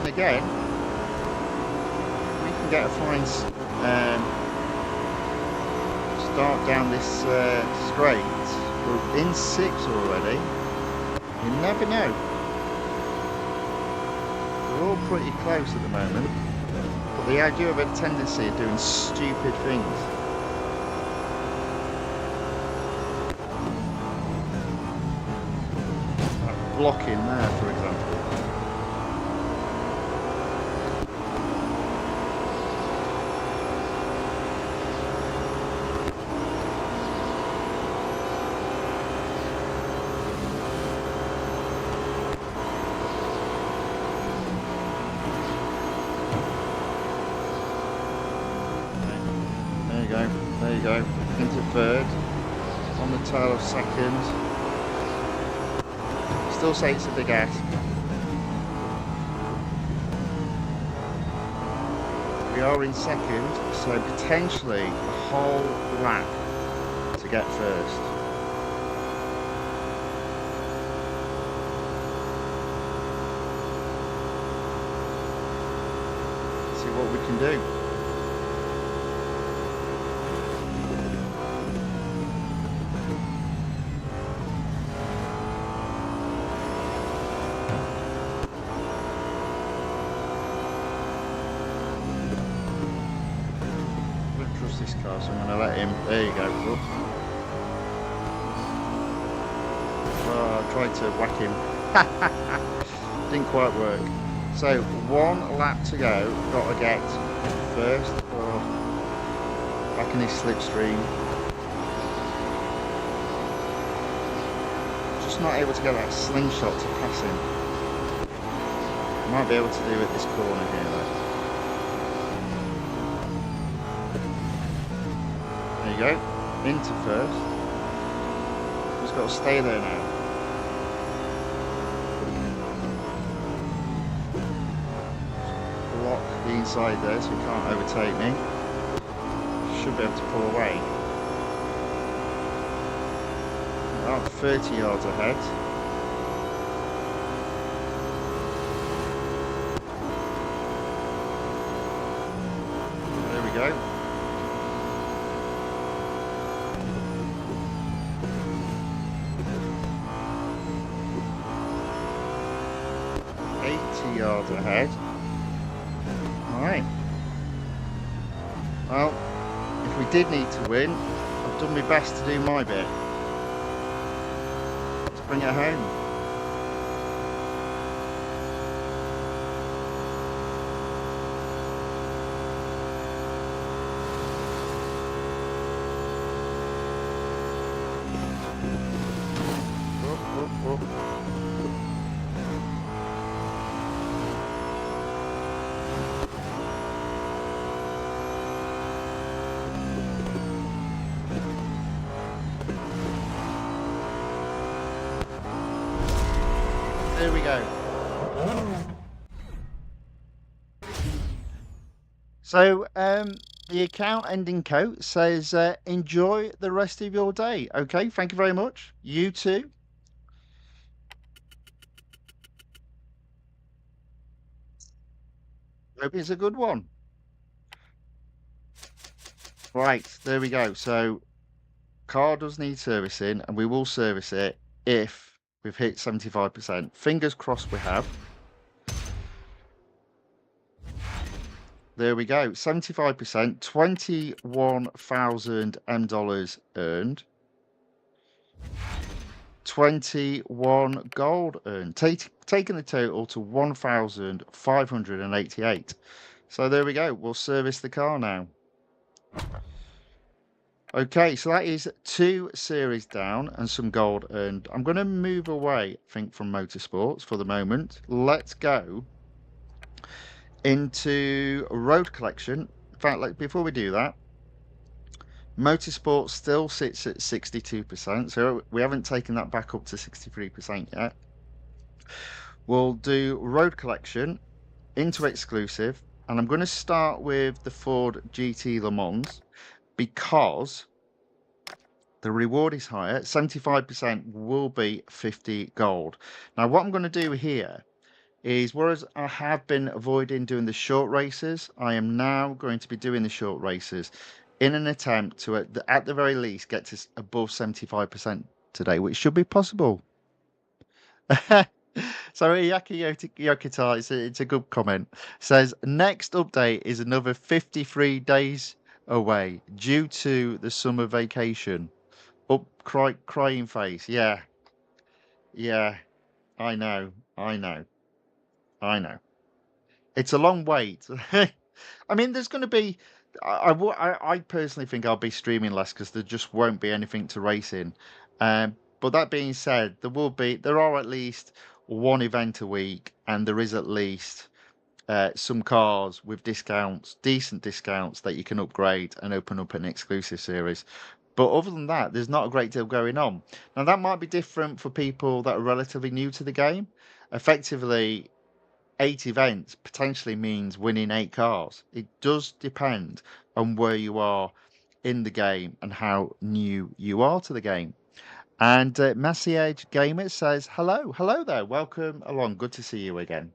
Again, we can get a fine start down this straight. We're in 6 already. You never know. all pretty close at the moment, but they do have a tendency of doing stupid things. Like blocking there, for example. There you go, into third, on the tail of second. Still say it's a big ask. We are in second, so potentially a whole lap to get first. Let's see what we can do. This car, so I'm going to let him. There you go. Oops. Oh, I tried to whack him. Didn't quite work. So 1 lap to go. Got to get first. Oh, back in his slipstream. Just not able to get that slingshot to pass him. Might be able to do it this corner here though. There you go, into first. Just got to stay there now. Block the inside there so he can't overtake me. Should be able to pull away. About 30 yards ahead. There we go. Yards ahead. Alright. Well, if we did need to win, I've done my best to do my bit. Let's bring it home. There we go. So the account ending quote says, enjoy the rest of your day. Okay, thank you very much. You too. Hope it's a good one. Right, there we go. So car does need servicing, and we will service it if we've hit 75%. Fingers crossed we have. There we go. 75%, 21,000 dollars earned. 21 gold earned, taking the total to 1,588. So there we go. We'll service the car now. Okay, so that is 2 series down and some gold earned. I'm going to move away, I think, from Motorsports for the moment. Let's go into road collection. In fact, before we do that, Motorsports still sits at 62%, so we haven't taken that back up to 63% yet. We'll do road collection into exclusive, and I'm going to start with the Ford GT Le Mans because the reward is higher. 75% will be 50 gold. Now, what I'm going to do here is, whereas I have been avoiding doing the short races, I am now going to be doing the short races in an attempt to, at the very least, get to above 75% today, which should be possible. So Yokita, it's a good comment. Says next update is another 53 days away due to the summer vacation. Crying face. Yeah, yeah. I know. I know. I know. It's a long wait. I mean, there's going to be. I personally think I'll be streaming less because there just won't be anything to race in. But that being said, there are at least one event a week, and there is at least some cars with discounts, decent discounts that you can upgrade and open up an exclusive series. But other than that, there's not a great deal going on. Now that might be different for people that are relatively new to the game. Effectively, 8 events potentially means winning 8 cars. It does depend on where you are in the game and how new you are to the game. And Massiage Gamer says, hello, hello there, welcome along, good to see you again.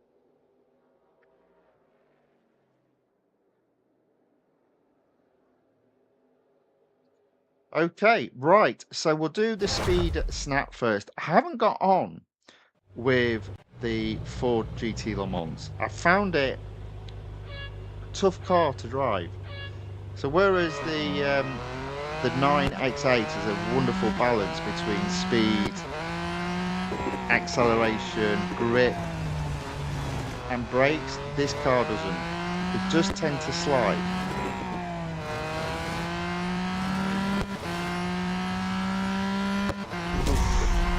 Okay, right, so we'll do the speed snap first. I haven't got on with the Ford GT Le Mans. I found it a tough car to drive. So whereas the 9X8 is a wonderful balance between speed, acceleration, grip, and brakes, this car doesn't. It does tend to slide.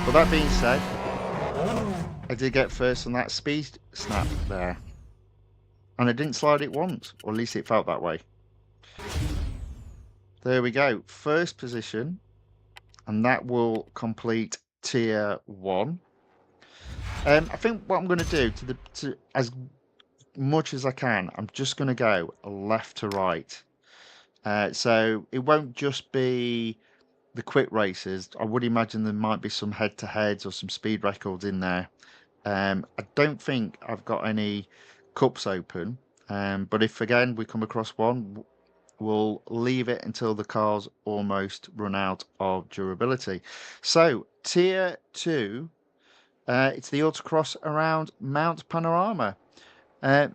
But that being said, I did get first on that speed snap there. And I didn't slide it once, or at least it felt that way. There we go, first position, and that will complete tier 1. I think what I'm going to do to as much as I can, I'm just going to go left to right. So it won't just be the quick races. I would imagine there might be some head-to-heads or some speed records in there. I don't think I've got any cups open, but if again we come across one, we'll leave it until the car's almost run out of durability. So tier 2, it's the autocross around Mount Panorama.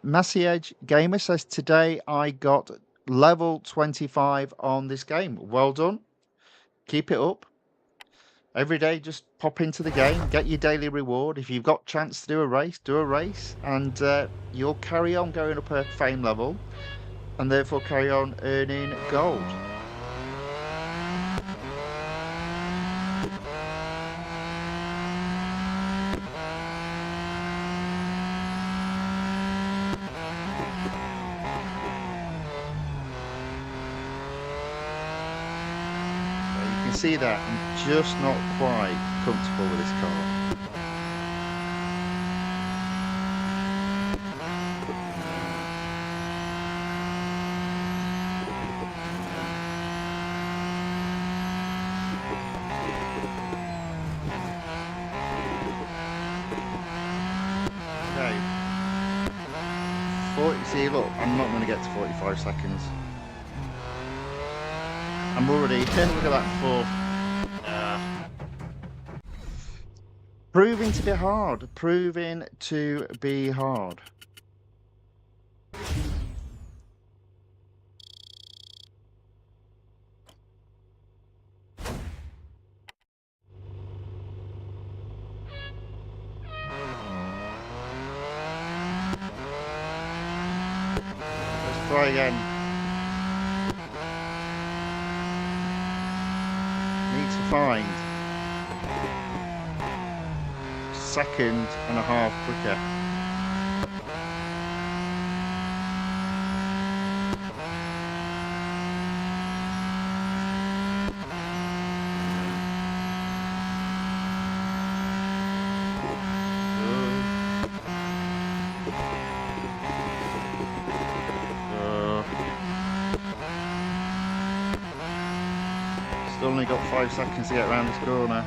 Massiage Gamer says, today I got level 25 on this game. Well done. Keep it up. Every day, just pop into the game, get your daily reward. If you've got chance to do a race, and you'll carry on going up a fame level, and therefore carry on earning gold. See that I'm just not quite comfortable with this car. Okay. See, look, I'm not going to get to 45 seconds. I'm already, look at that fourth. Proving to be hard. Proving to be hard. Let's try again. Find second and a half quicker. Still only got 5 seconds to get around this corner.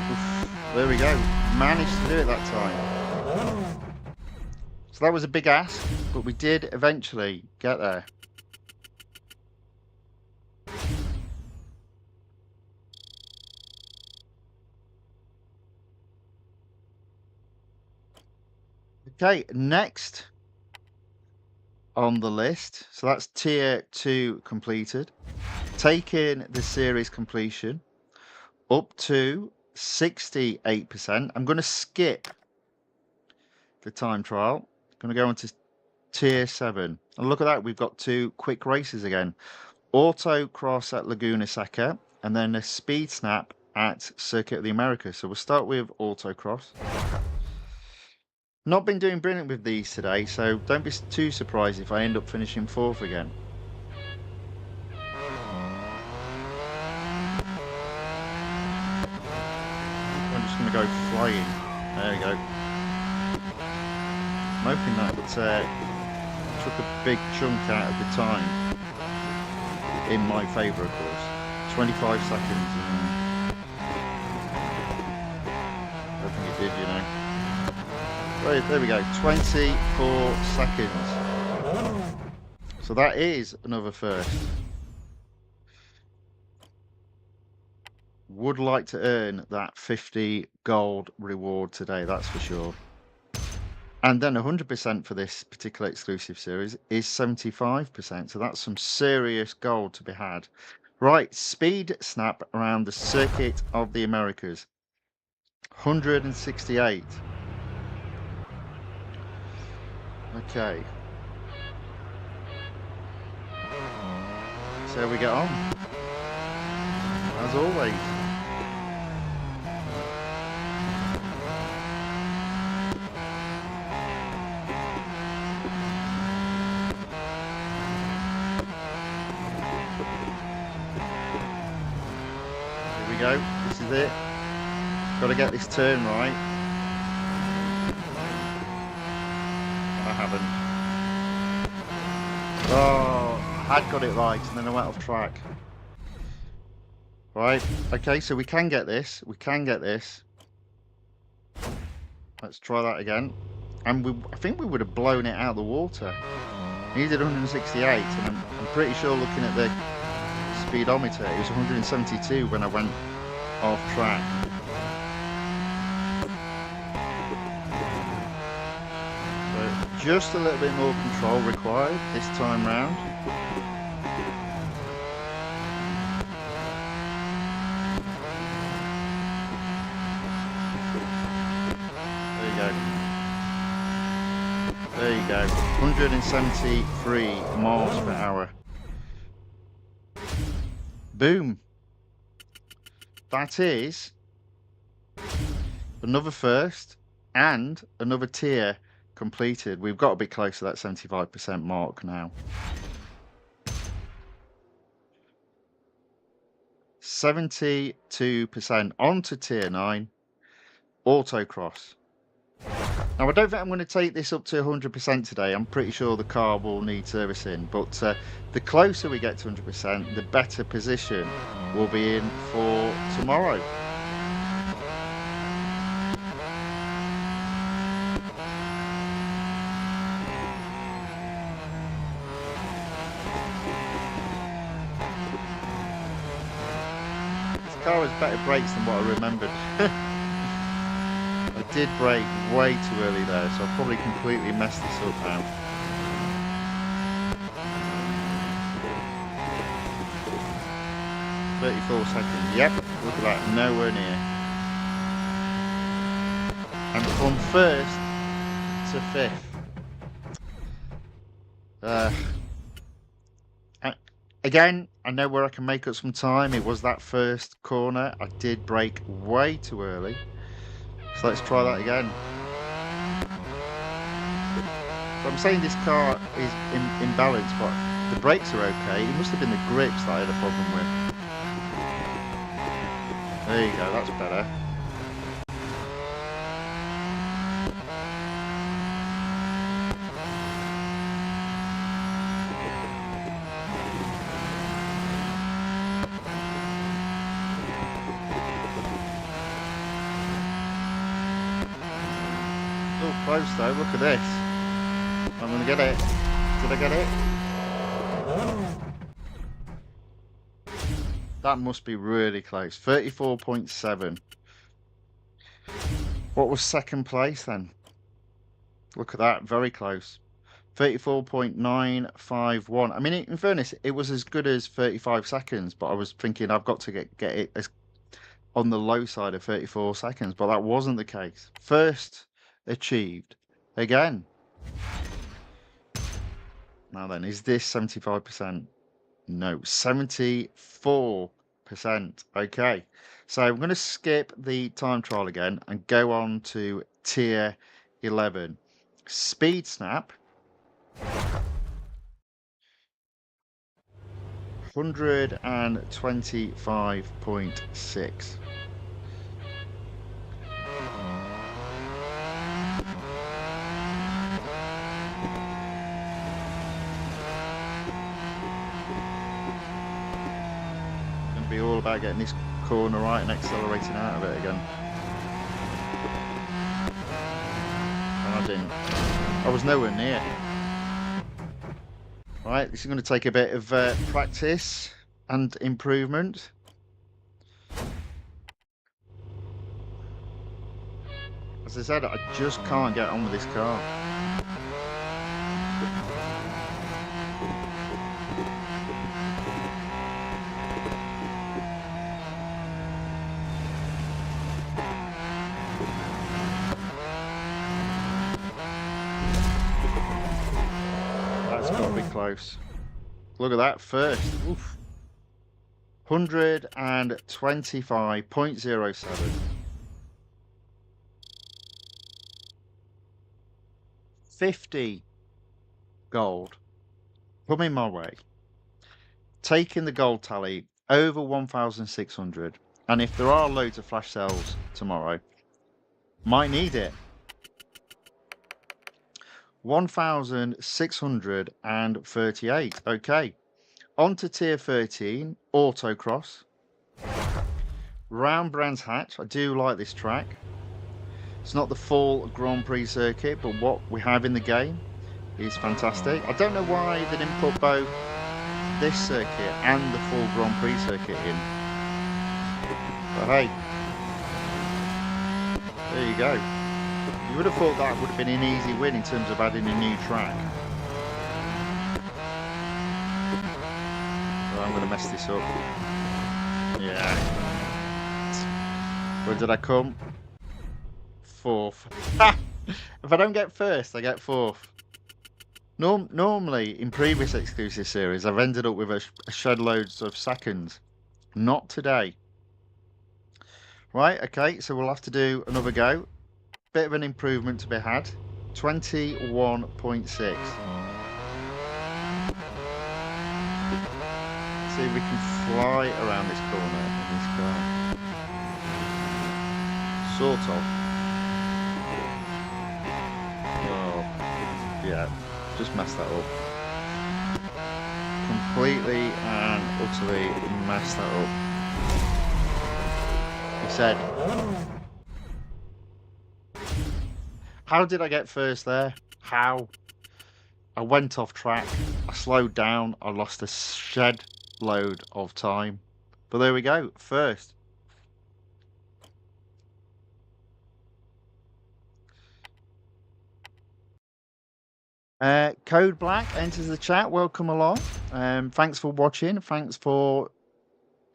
Oof, there we go. Managed to do it that time. So that was a big ask, but we did eventually get there. Okay, next on the list. So that's tier 2 completed. Taking the series completion up to 68%. I'm going to skip the time trial. I'm going to go on to tier 7. And look at that, we've got 2 quick races again. Autocross at Laguna Seca, and then a speed snap at Circuit of the Americas. So we'll start with autocross. Not been doing brilliant with these today, so don't be too surprised if I end up finishing 4th again. I'm just going to go flying. There we go. I'm hoping that took a big chunk out of the time in my favour, of course. 25 seconds. I don't think it did, you know. Right, there we go. 24 seconds. So that is another first. Would like to earn that 50 gold reward today, that's for sure. And then 100% for this particular exclusive series is 75%. So that's some serious gold to be had. Right, speed snap around the Circuit of the Americas. 168. Okay. So we get on. As always. Go. This is it. Got to get this turn right. I haven't. Oh, I had got it right, and then I went off track. Right. Okay, so we can get this. We can get this. Let's try that again. And I think we would have blown it out of the water. Needed 168, and I'm pretty sure looking at the speedometer, it was 172 when I went off track. So just a little bit more control required this time round. There you go. 173 miles per hour. Boom. That is another first and another tier completed. We've got to be close to that 75% mark now. 72% on to tier 9 autocross. Now, I don't think I'm going to take this up to 100% today. I'm pretty sure the car will need servicing, but the closer we get to 100%, the better position we'll be in for tomorrow. This car has better brakes than what I remembered. I did brake way too early there, so I've probably completely messed this up now. "34 seconds. Yep, look at that, nowhere near. And from 1st to 5th. Again, I know where I can make up some time. It was that first corner. I did brake way too early. So let's try that again. So I'm saying this car is in balance, but the brakes are okay. It must have been the grips that I had a problem with. There you go, that's better. Still close though, look at this. I'm going to get it. Did I get it? That must be really close. 34.7. What was second place then? Look at that, very close. 34.951. I mean, in fairness, it was as good as 35 seconds, but I was thinking I've got to get it as on the low side of 34 seconds, but that wasn't the case. First achieved again. Now then, is this 75%? No, 74%. Okay, so I'm going to skip the time trial again and go on to tier 11. Speed Snap. 125.6. Going to be all about getting this corner right and accelerating out of it again. And I didn't. I was nowhere near. Right, this is going to take a bit of practice and improvement. As I said, I just can't get on with this car. That's got to be close. Look at that first. Oof. 125.07. 50 gold coming my way. Taking the gold tally over 1,600. And if there are loads of flash sales tomorrow, might need it. 1,638. Okay. On to tier 13, autocross. Round Brands Hatch. I do like this track. It's not the full Grand Prix circuit, but what we have in the game is fantastic. I don't know why they didn't put both this circuit and the full Grand Prix circuit in. But hey, there you go. You would have thought that would have been an easy win in terms of adding a new track. So I'm going to mess this up. Yeah. Where did I come? Fourth. If I don't get first, I get fourth. Normally, in previous exclusive series, I've ended up with a shed loads of seconds. Not today. Right, okay, so we'll have to do another go. Bit of an improvement to be had. 21.6. See if we can fly around this corner in this car. Sort of. Well, yeah, just messed that up. Completely and utterly messed that up. He said, how did I get first there? How? I went off track. I slowed down. I lost a shed load of time. But there we go. First. Code Black enters the chat. Welcome along. Thanks for watching. Thanks for,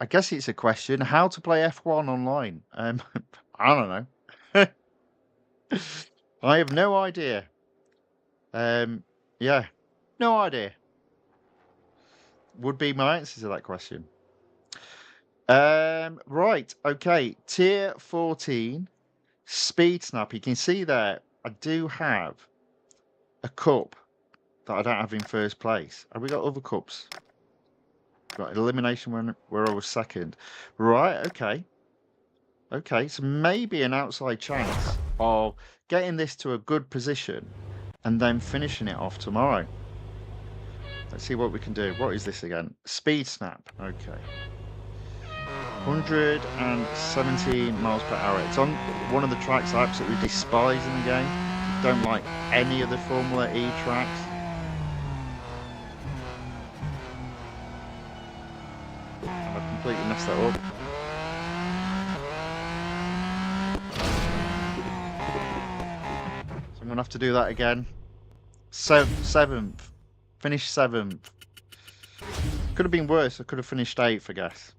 I guess it's a question, how to play F1 online. I don't know. I have no idea. Yeah, no idea. Would be my answer to that question. Right, okay. Tier 14, Speed Snap. You can see there, I do have a cup that I don't have in first place. Have we got other cups? Got elimination where I was second. Right, okay. Okay, so maybe an outside chance of getting this to a good position and then finishing it off tomorrow. Let's see what we can do. What is this again? Speed Snap. Okay. 117 miles per hour. It's on one of the tracks I absolutely despise in the game. Don't like any of the Formula E tracks. And I've completely messed that up. So I'm gonna have to do that again. Seventh. Finished 7th. Could have been worse. I could have finished 8th, I guess.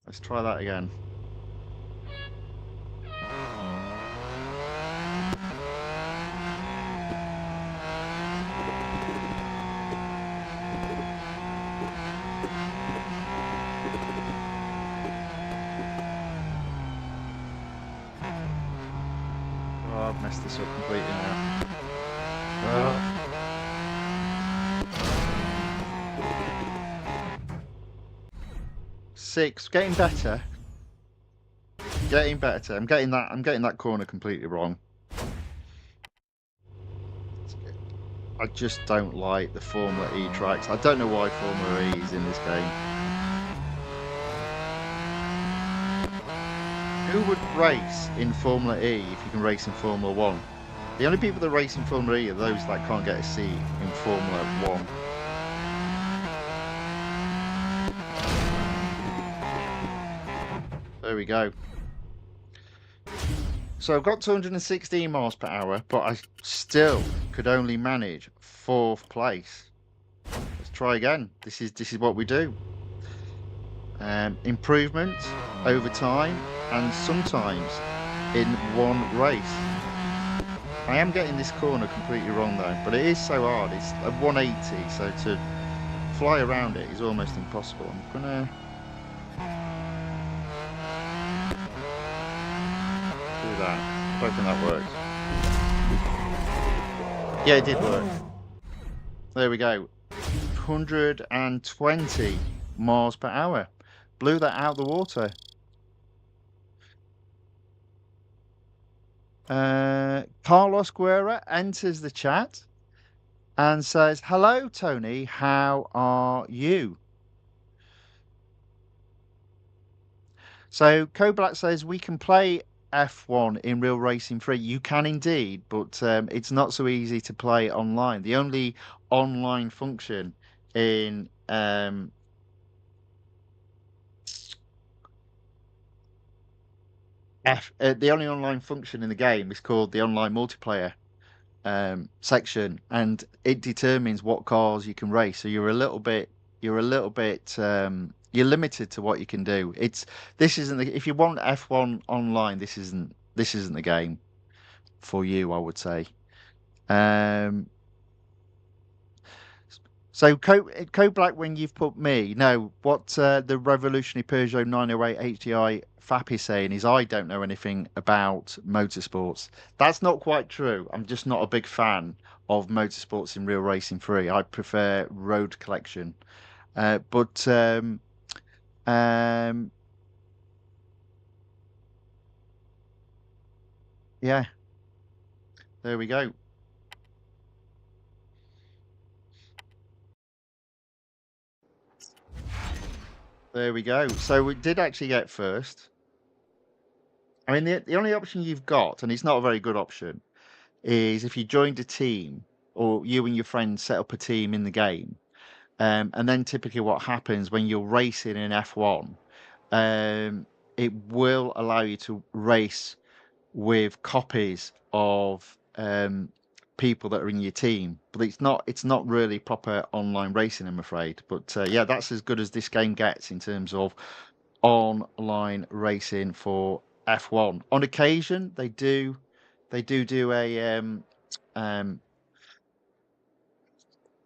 Let's try that again. Oh, I've messed this up completely now. Six, getting better. Getting better. I'm getting that corner completely wrong. I just don't like the Formula E tracks. I don't know why Formula E is in this game. Who would race in Formula E if you can race in Formula 1? The only people that race in Formula E are those that can't get a seat in Formula 1. There we go. So I've got 216 miles per hour, but I still could only manage 4th place. Let's try again. This is what we do. Improvement over time and sometimes in one race. I am getting this corner completely wrong though, but it is so hard. It's a 180, so to fly around it is almost impossible. I'm gonna do that. I don't think that worked. Yeah, it did work. There we go. 120 miles per hour. Blew that out of the water. Carlos Guerra enters the chat and says, "Hello, Tony. How are you?" So Koblat says, "We can play F1 in Real Racing 3. You can indeed, but it's not so easy to play online. The only online function in the only online function in the game is called the online multiplayer section, and it determines what cars you can race. So you're limited to what you can do. This isn't if you want F1 online, this isn't the game for you, I would say. So Code Black, when you've put me, no, what the revolutionary Peugeot 908 HDI Fap is saying is I don't know anything about motorsports. That's not quite true. I'm just not a big fan of motorsports in Real Racing 3. I prefer Road Collection. But yeah, there we go. There we go. So we did actually get first. I mean, the only option you've got, and it's not a very good option, is if you joined a team or you and your friends set up a team in the game. And then typically what happens when you're racing in F1, it will allow you to race with copies of people that are in your team. But it's not really proper online racing, I'm afraid. But yeah, that's as good as this game gets in terms of online racing for F1. On occasion, they do a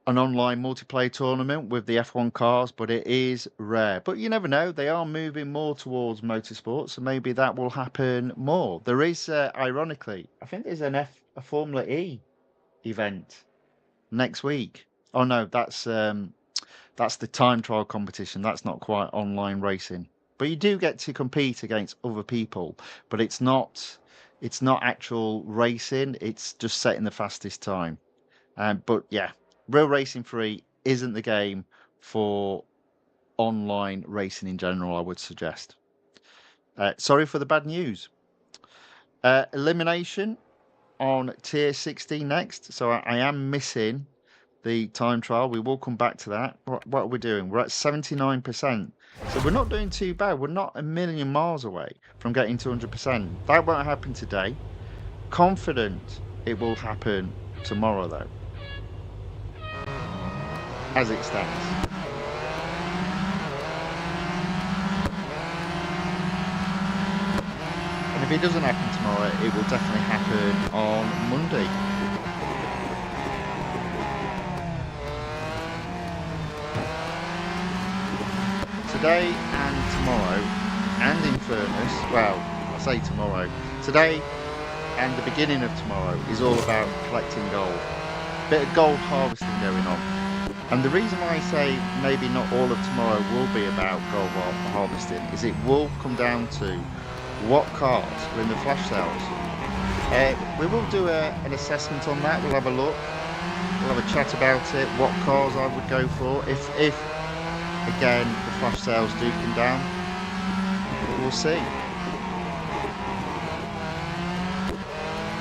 an online multiplayer tournament with the F1 cars, but it is rare. But you never know; they are moving more towards motorsport, so maybe that will happen more. There is, ironically, I think there's a Formula E event next week. Oh no, that's the time trial competition. That's not quite online racing, but you do get to compete against other people. But it's not actual racing. It's just setting the fastest time. But yeah, Real Racing 3 isn't the game for online racing in general, I would suggest. Sorry for the bad news. Elimination on tier 16 next. So I am missing the time trial. We will come back to that. What are we doing? We're at 79%. So we're not doing too bad. We're not a million miles away from getting to 100%. That won't happen today. Confident it will happen tomorrow, though, as it stands. And if it doesn't happen tomorrow, it will definitely happen on Monday. Today and tomorrow, and in fairness, well, I say tomorrow, today and the beginning of tomorrow is all about collecting gold. Bit of gold harvesting going on. And the reason why I say maybe not all of tomorrow will be about gold harvesting is it will come down to what cars are in the flash sales. We will do an assessment on that. We'll have a look. We'll have a chat about it, what cars I would go for if again the flash sales do come down. But we'll see.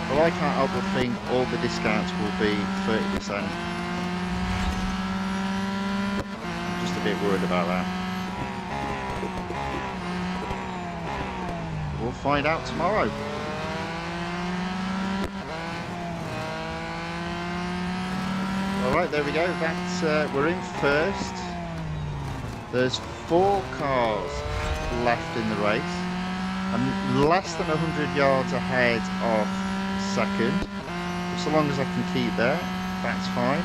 Well, I can't help but think all the discounts will be 30%. I'm just a bit worried about that. We'll find out tomorrow. Alright, there we go. That's we're in first. There's 4 cars left in the race. I'm less than 100 yards ahead of second. So long as I can keep there, that's fine.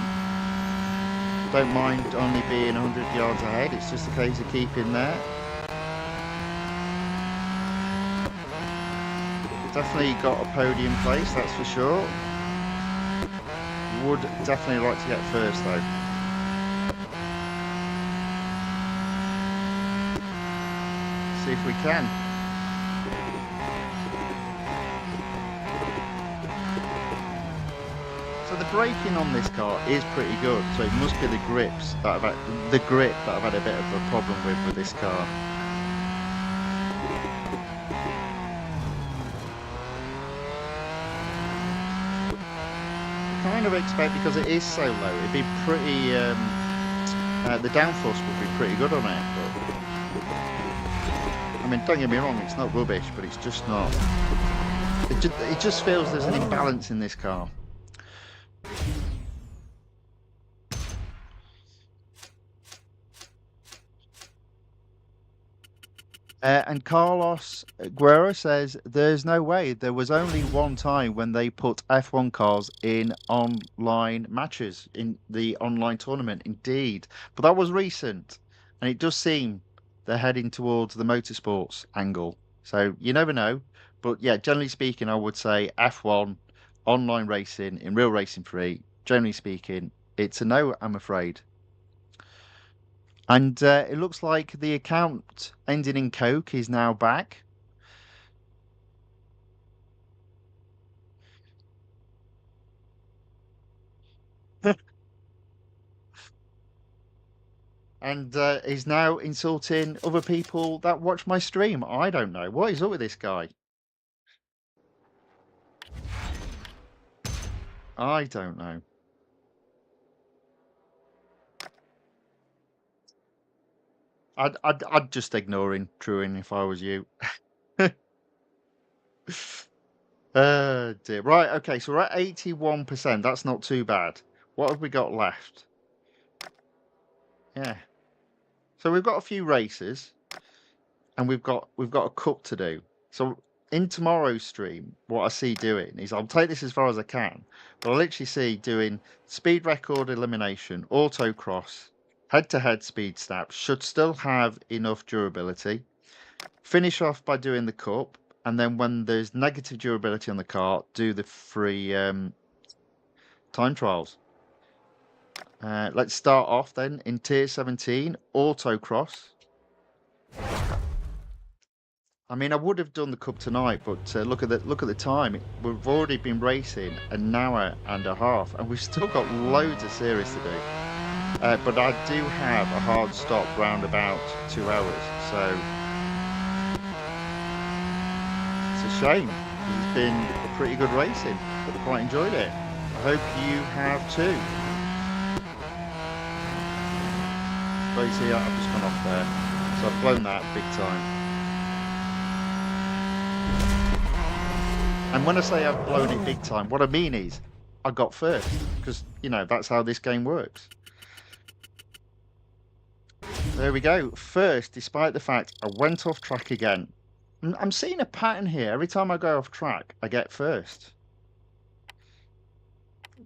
Don't mind only being 100 yards ahead. It's just a case of keeping there. Definitely got a podium place, that's for sure. Would definitely like to get first though. See if we can. So the braking on this car is pretty good. So it must be the grips that I've had, the grip that I've had a bit of a problem with this car. Kind of expect, because it is so low, it'd be pretty the downforce would be pretty good on it, but I mean, don't get me wrong, it's not rubbish, but it's just not, it just feels there's an imbalance in this car. And Carlos Guerra says, there's no way. There was only one time when they put F1 cars in online matches, in the online tournament, indeed. But that was recent. And it does seem they're heading towards the motorsports angle. So you never know. But yeah, generally speaking, I would say F1, online racing, in Real Racing 3, generally speaking, it's a no, I'm afraid. And it looks like the account ending in Coke is now back. And is now insulting other people that watch my stream. I don't know. What is up with this guy? I don't know. I'd just ignore him, Truin, if I was you. Dear. Right, okay, so we're at 81%. That's not too bad. What have we got left? Yeah. So we've got a few races, and we've got a cup to do. So in tomorrow's stream, what I see doing is I'll take this as far as I can, but I literally see doing speed record elimination, autocross, head-to-head speed snaps, should still have enough durability. Finish off by doing the cup, and then when there's negative durability on the car, do the free time trials. Let's start off then in tier 17, autocross. I mean, I would have done the cup tonight, but look at the time. We've already been racing an hour and a half, and we've still got loads of series to do. But I do have a hard stop round about 2 hours, so it's a shame. It's been pretty good racing. I've quite enjoyed it. I hope you have too. So you see, I've just gone off there. So So I've blown that big time. And when I say I've blown it big time, what I mean is I got first, because, you know, that's how this game works. There we go. First, despite the fact I went off track again. I'm seeing a pattern here. Every time I go off track, I get first.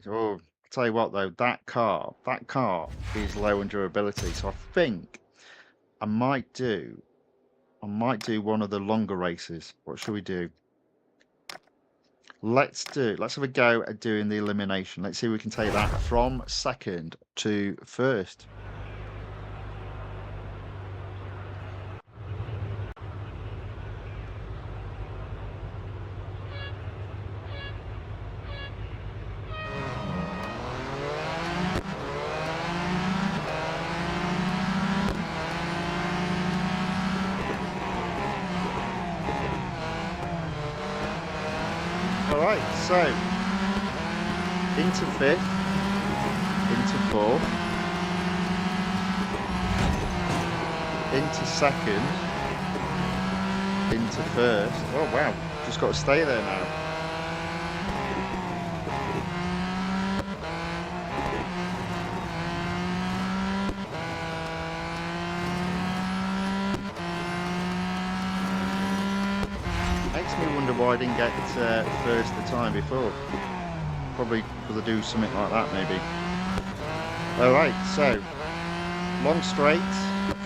Oh, I'll tell you what though, that car is low on durability. So I think I might do one of the longer races. What should we do? Let's have a go at doing the elimination. Let's see if we can take that from second to first. Alright, so into fifth, into fourth, into second, into first. Oh wow, just got to stay there now. Makes me wonder why I didn't get first the time before. Probably because I do something like that, maybe. Alright, so long straight,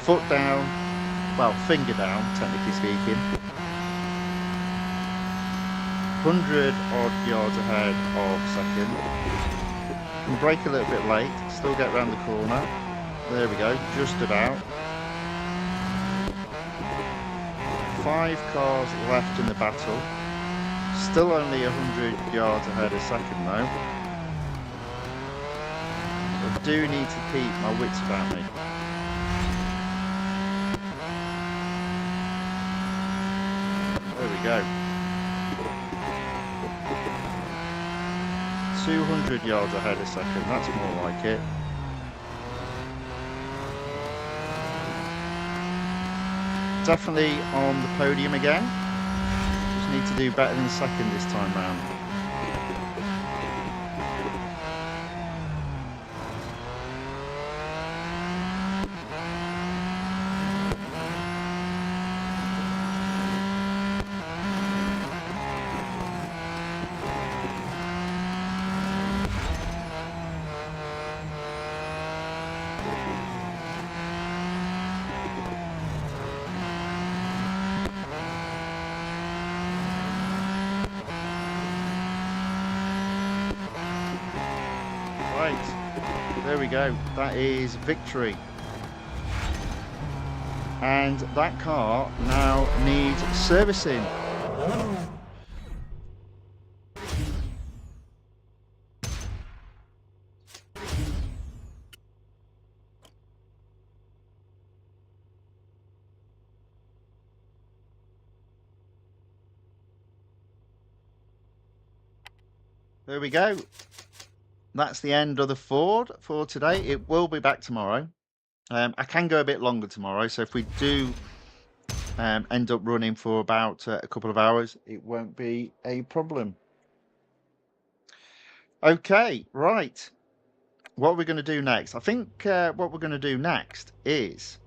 foot down, well, finger down, technically speaking. 100 odd yards ahead of second. Can brake a little bit late, still get around the corner. There we go, just about. 5 cars left in the battle. Still only 100 yards ahead of second though. I do need to keep my wits about me. There we go. 200 yards ahead of second, that's more like it. Definitely on the podium again. Just need to do better than second this time round. There we go, that is victory. And that car now needs servicing. There we go. That's the end of the Ford for today. It will be back tomorrow. I can go a bit longer tomorrow, so if we do end up running for about a couple of hours, it won't be a problem. Okay, right. What are we going to do next? I think what we're going to do next is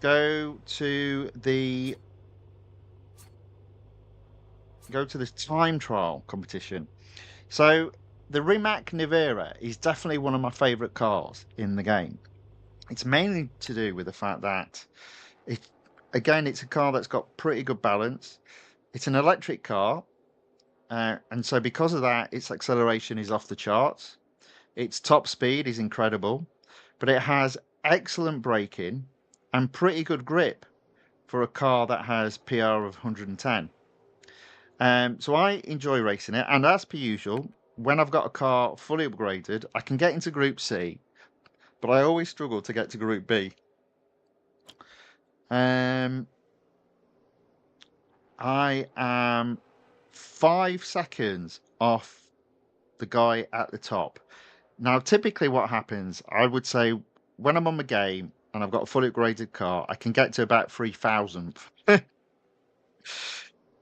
go to the time trial competition. So the Rimac Nevera is definitely one of my favorite cars in the game. It's mainly to do with the fact that it's a car that's got pretty good balance. It's an electric car, and so because of that, its acceleration is off the charts. Its top speed is incredible, but it has excellent braking and pretty good grip for a car that has PR of 110. So I enjoy racing it, and as per usual, when I've got a car fully upgraded, I can get into Group C, but I always struggle to get to Group B. I am 5 seconds off the guy at the top. Now, typically what happens, I would say when I'm on the game and I've got a fully upgraded car, I can get to about 3,000th.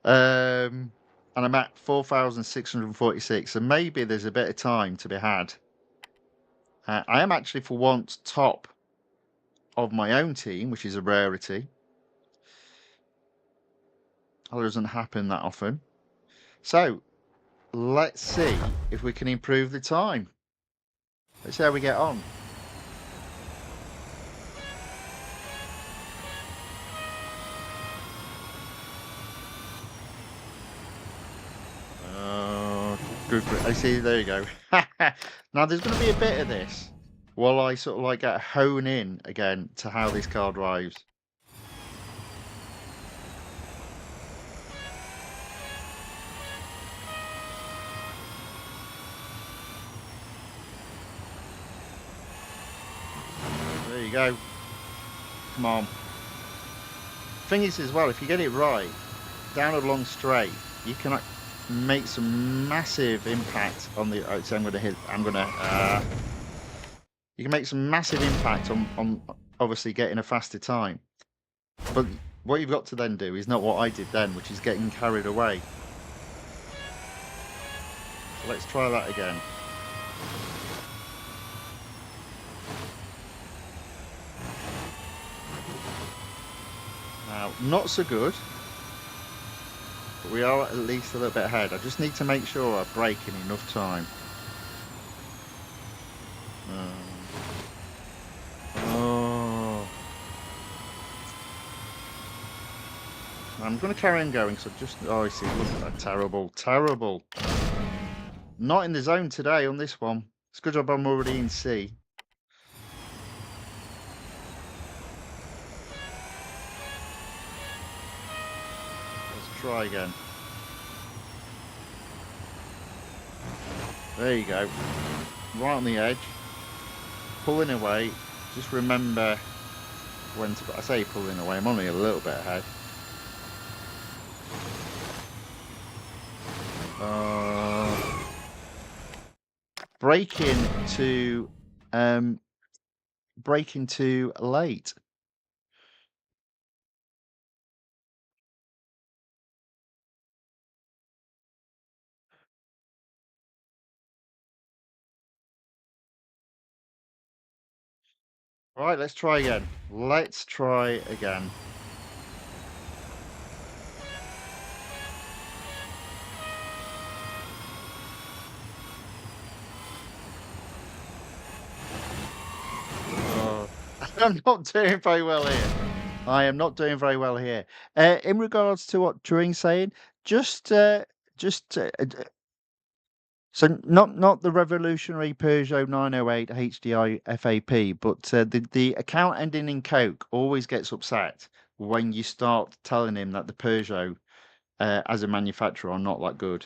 And I'm at 4,646, so maybe there's a bit of time to be had. I am actually, for once, top of my own team, which is a rarity. That doesn't happen that often. So, let's see if we can improve the time. Let's see how we get on. Good. I see. There you go. Now, there's going to be a bit of this while I sort of like get hone in again to how this car drives. There you go. Come on. Thing is, as well, if you get it right, down a long straight, you can make some massive impact on the. Oh, so I'm going to hit. I'm going to. You can make some massive impact on obviously getting a faster time. But what you've got to then do is not what I did then, which is getting carried away. So let's try that again. Now, not so good, but we are at least a little bit ahead. I just need to make sure I brake in enough time. Oh. I'm going to carry on going, so just... Oh, I see, look at that. Terrible, terrible. Not in the zone today on this one. It's a good job I'm already in C. Let's try again. There you go. Right on the edge. Pulling away. Just remember when to... I say pulling away, I'm only a little bit ahead. Braking too late. Right, let's try again. Let's try again. I'm not doing very well here. I am not doing very well here. In regards to what Turing's saying, just so not the revolutionary Peugeot 908 HDI FAP, but the account ending in Coke always gets upset when you start telling him that the Peugeot as a manufacturer are not that good.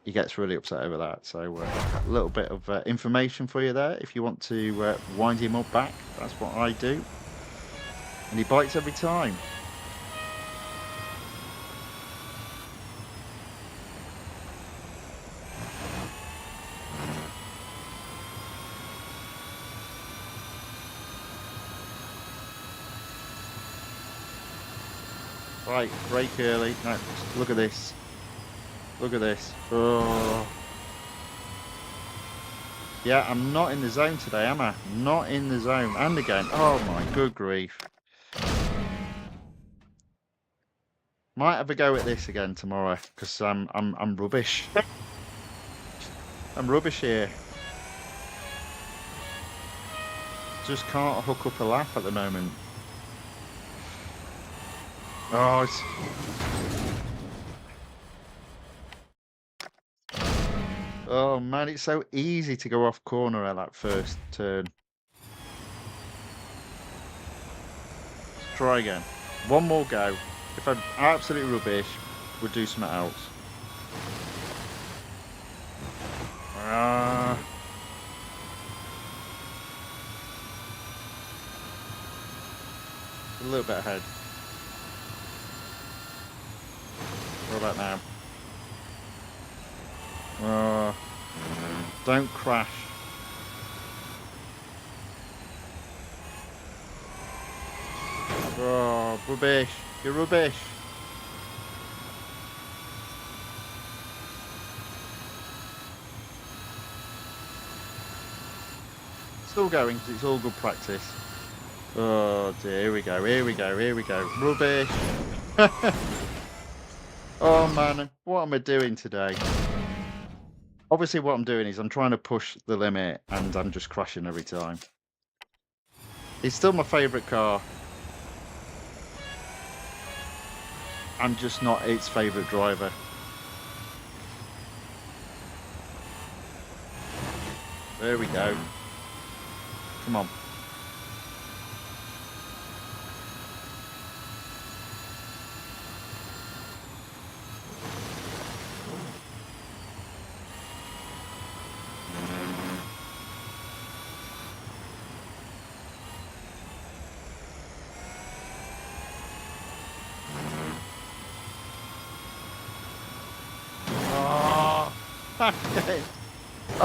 He gets really upset over that. So a little bit of information for you there. If you want to wind him up back, that's what I do. And he bites every time. Right, brake early. No, look at this. Look at this. Oh. Yeah, I'm not in the zone today, am I? Not in the zone. And again. Oh my good grief. Might have a go at this again tomorrow, because I'm rubbish. I'm rubbish here. Just can't hook up a lap at the moment. Oh, it's... Oh man, it's so easy to go off corner at that first turn. Let's try again. One more go. If I'm absolutely rubbish, we'll do something else. A little bit ahead. What about now? Don't crash. Oh, rubbish. You're rubbish. Still going because it's all good practice. Oh dear, here we go, here we go, here we go. Rubbish. Oh man, what am I doing today? Obviously what I'm doing is I'm trying to push the limit and I'm just crashing every time. It's still my favourite car. I'm just not its favourite driver. There we go. Come on.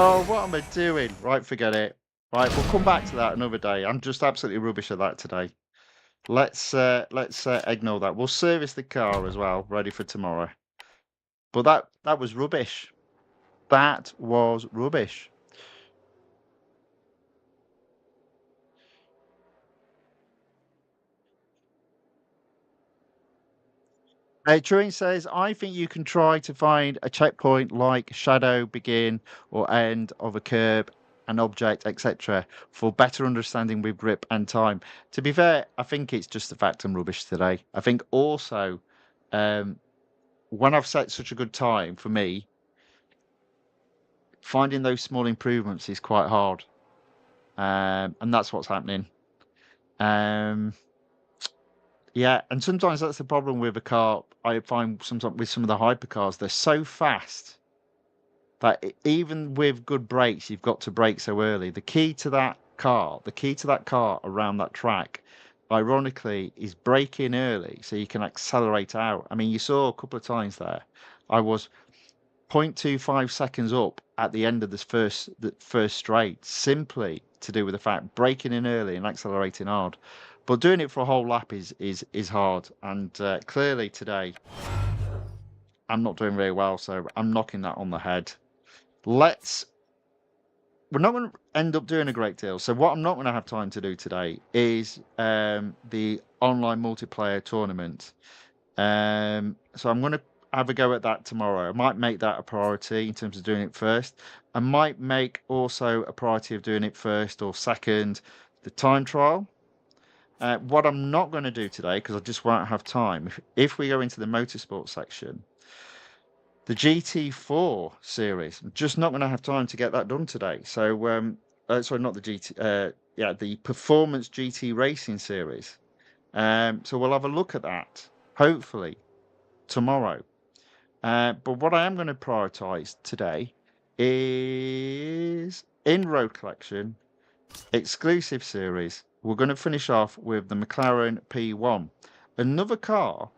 Oh, what am I doing? Right, forget it. Right, we'll come back to that another day. I'm just absolutely rubbish at that today. Let's ignore that. We'll service the car as well, ready for tomorrow. But that was rubbish. That was rubbish. Turing says, I think you can try to find a checkpoint like shadow, begin, or end of a curb, an object, etc., for better understanding with grip and time. To be fair, I think it's just the fact I'm rubbish today. I think also, um, when I've set such a good time for me, finding those small improvements is quite hard. And that's what's happening. Um, yeah, and sometimes that's the problem with a car. I find sometimes with some of the hypercars, they're so fast that even with good brakes, you've got to brake so early. The key to that car around that track, ironically, is braking early so you can accelerate out. I mean, you saw a couple of times there. I was 0.25 seconds up at the end of the first straight, simply to do with the fact braking in early and accelerating hard. But doing it for a whole lap is hard, and clearly today I'm not doing very well, so I'm knocking that on the head. We're not going to end up doing a great deal. So what I'm not going to have time to do today is the online multiplayer tournament. So I'm going to have a go at that tomorrow. I might make that a priority in terms of doing it first. I might make also a priority of doing it first or second, the time trial. What I'm not going to do today, because I just won't have time, if we go into the motorsports section, the GT4 series, I'm just not going to have time to get that done today. So, sorry, not the the Performance GT Racing series. So we'll have a look at that, hopefully, tomorrow. But what I am going to prioritize today is in Road Collection, exclusive series. We're going to finish off with the McLaren P1, another car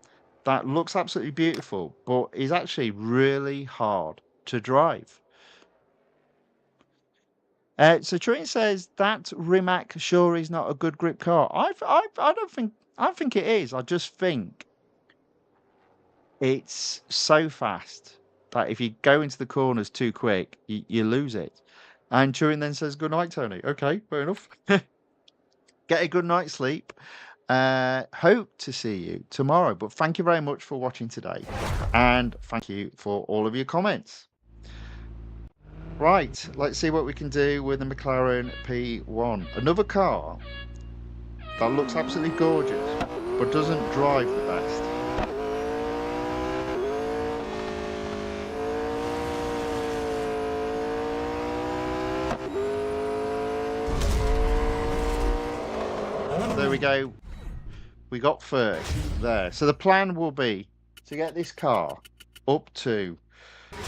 that looks absolutely beautiful, but is actually really hard to drive. So Trin says that Rimac sure is not a good grip car. I don't think I think it is. I just think it's so fast that if you go into the corners too quick, you lose it. And Turin then says, "Good night, Tony." Okay, fair enough. Get a good night's sleep. Hope to see you tomorrow. But thank you very much for watching today, and thank you for all of your comments. Right, let's see what we can do with the McLaren P1. Another car that looks absolutely gorgeous, but doesn't drive the best. There we go. We got first there. So the plan will be to get this car up to,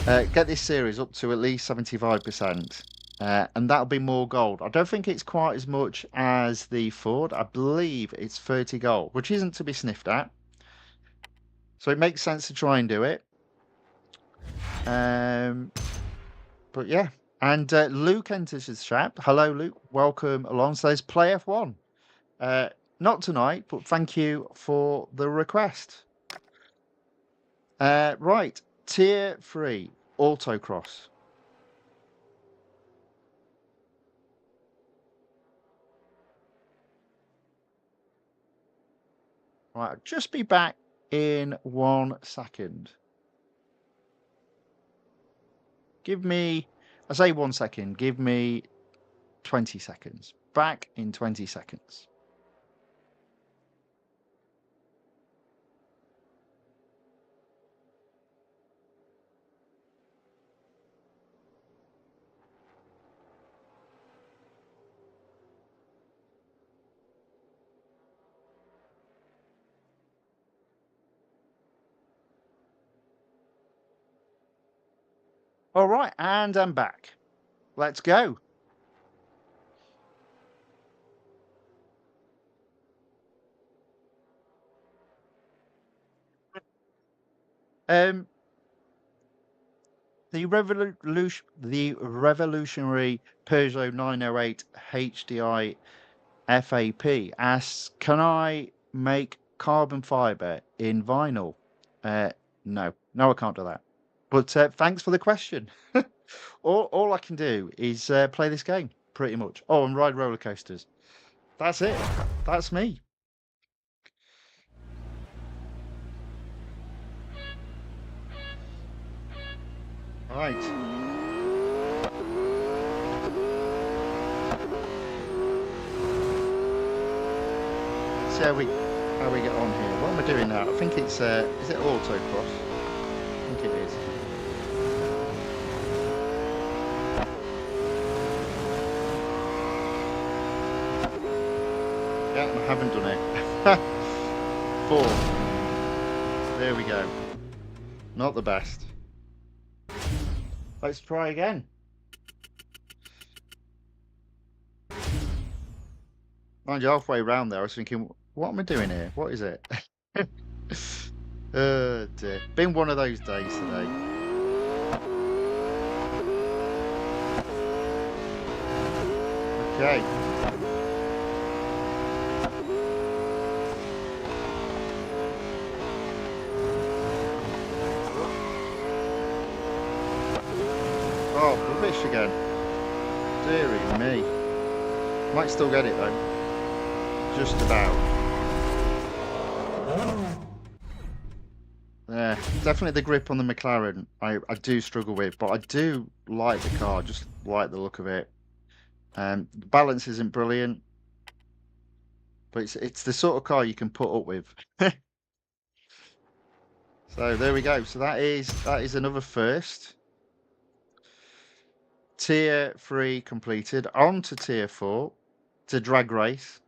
get this series up to at least 75%. And that'll be more gold. I don't think it's quite as much as the Ford. I believe it's 30 gold, which isn't to be sniffed at. So it makes sense to try and do it. But yeah. And Luke enters his chat. Hello, Luke. Welcome along. So there's Play F1. Not tonight, but thank you for the request. Right, Tier 3, Autocross. Right, I'll just be back in 1 second. Give me, I say 1 second, give me 20 seconds. Back in 20 seconds. All right, and I'm back. Let's go. Um, the revolutionary Peugeot 908 HDI FAP asks, can I make carbon fiber in vinyl? No, I can't do that. But thanks for the question. All I can do is play this game, pretty much. Oh, and ride roller coasters. That's it. That's me. Right. See how we get on here. What am I doing now? I think it's is it autocross? I think it is. Yeah, I haven't done it. 4. There we go. Not the best. Let's try again. Mind you, halfway around there, I was thinking, what am I doing here? What is it? Dear. Been one of those days today. Okay. Oh, rubbish again. Dearie me. Might still get it though. Just about. Yeah, definitely the grip on the McLaren I do struggle with, but I do like the car, just like the look of it. The balance isn't brilliant, but it's the sort of car you can put up with. So there we go. So that is another first. Tier 3 completed. On to Tier 4, to drag race.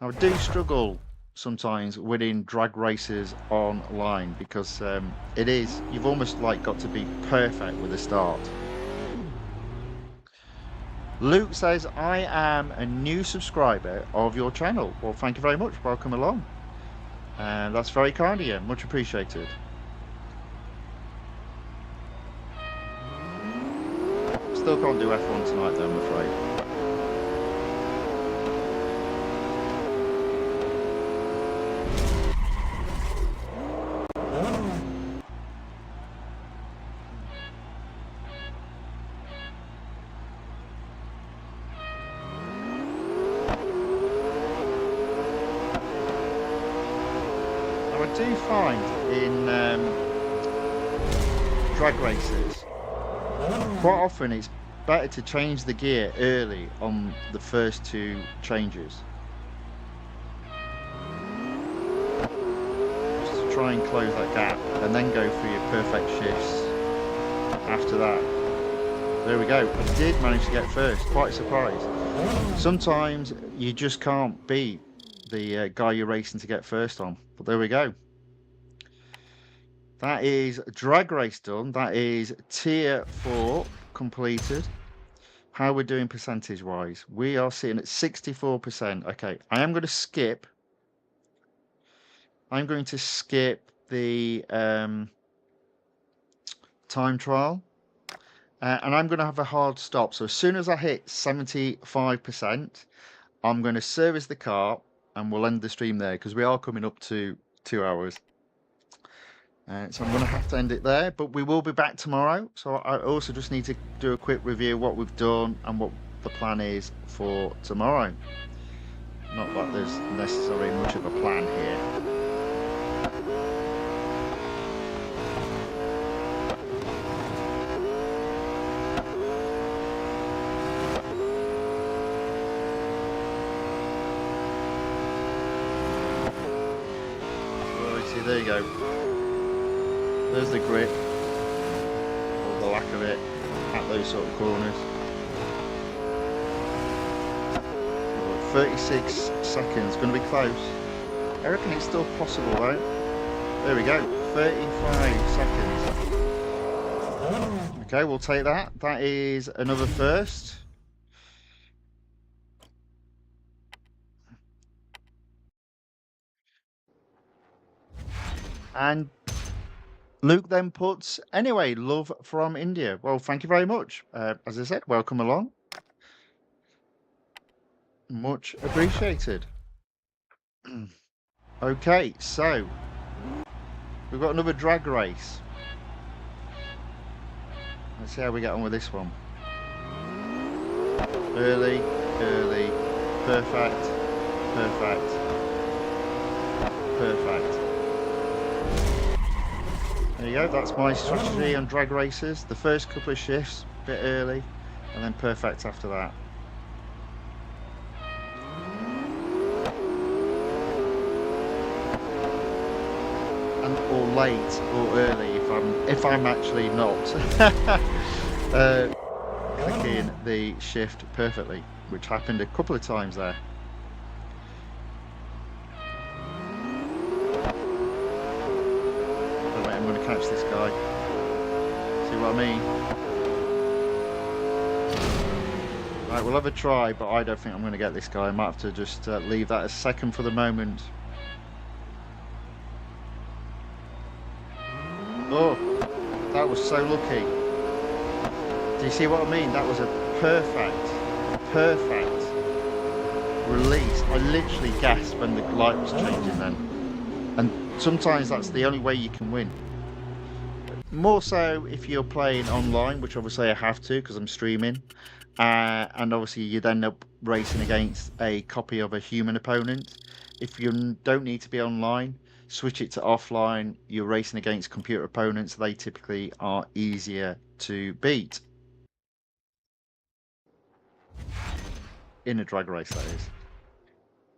Now, I do struggle sometimes winning drag races online because you've almost like got to be perfect with the start. Luke says, I am a new subscriber of your channel. Well, thank you very much. Welcome along. And that's very kind of you. Much appreciated. Still can't do F1 tonight, though, I'm afraid. I do find in drag races, quite often it's better to change the gear early on the first 2 changes. Just to try and close that gap and then go for your perfect shifts after that. There we go. I did manage to get first, quite surprised. Sometimes you just can't beat the guy you're racing to get first on, but there we go. That is drag race done. That is tier 4 completed. How we're doing percentage wise? We are sitting at 64%. Okay, I am going to skip. I'm going to skip the time trial. And I'm going to have a hard stop. So as soon as I hit 75%, I'm going to service the car. and we'll end the stream there because we are coming up to 2 hours. So I'm going to have to end it there, but we will be back tomorrow. So I also just need to do a quick review of what we've done and what the plan is for tomorrow. Not that there's necessarily much of a plan here. Right, see, there you go. There's the grip, or the lack of it, at those sort of corners. 36 seconds, going to be close. I reckon it's still possible though. There we go, 35 seconds. Okay, we'll take that. That is another first. And Luke then puts, anyway, love from India. Well, thank you very much. As I said, welcome along. Much appreciated. Okay, so we've got another drag race. Let's see how we get on with this one. Early, perfect, perfect, perfect. There you go, that's my strategy on drag races. The first couple of shifts, a bit early, and then perfect after that. Or late or early if I'm actually not clicking the shift perfectly, which happened a couple of times there. Oh, wait, I'm going to catch this guy. See what I mean? Right, we'll have a try, but I don't think I'm going to get this guy. I might have to just leave that a second for the moment. Oh, that was so lucky. Do you see what I mean? That was a perfect release. I literally gasped when the light was changing then. And sometimes that's the only way you can win. More so if you're playing online, which obviously I have to because I'm streaming. And obviously you'd end up racing against a copy of a human opponent. If you don't need to be online, switch it to offline. You're racing against computer opponents. They typically are easier to beat. In a drag race, that is.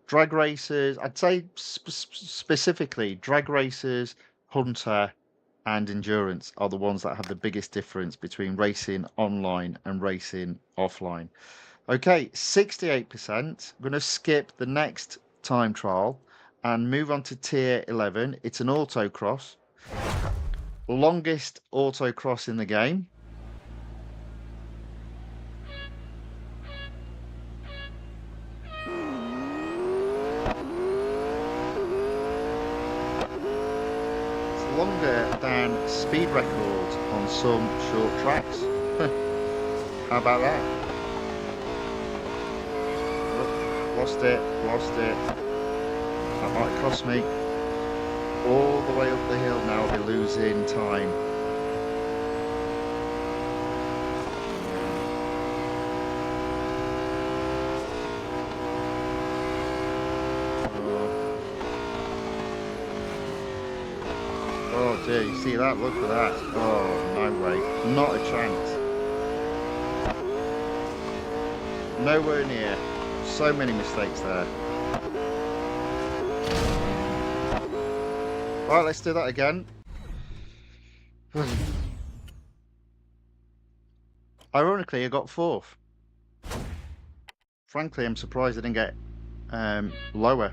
Drag racers, I'd say specifically, drag racers, hunter, and endurance are the ones that have the biggest difference between racing online and racing offline. Okay, 68%. I'm going to skip the next time trial and move on to tier 11. It's an autocross. Longest autocross in the game. It's longer than speed records on some short tracks. How about that? Lost it. That might cost me. All the way up the hill now, I'll be losing time. Oh dear, you see that? Look at that. Oh, no way. Not a chance. Nowhere near. So many mistakes there. Right, let's do that again. Ironically, I got 4th. Frankly, I'm surprised I didn't get lower.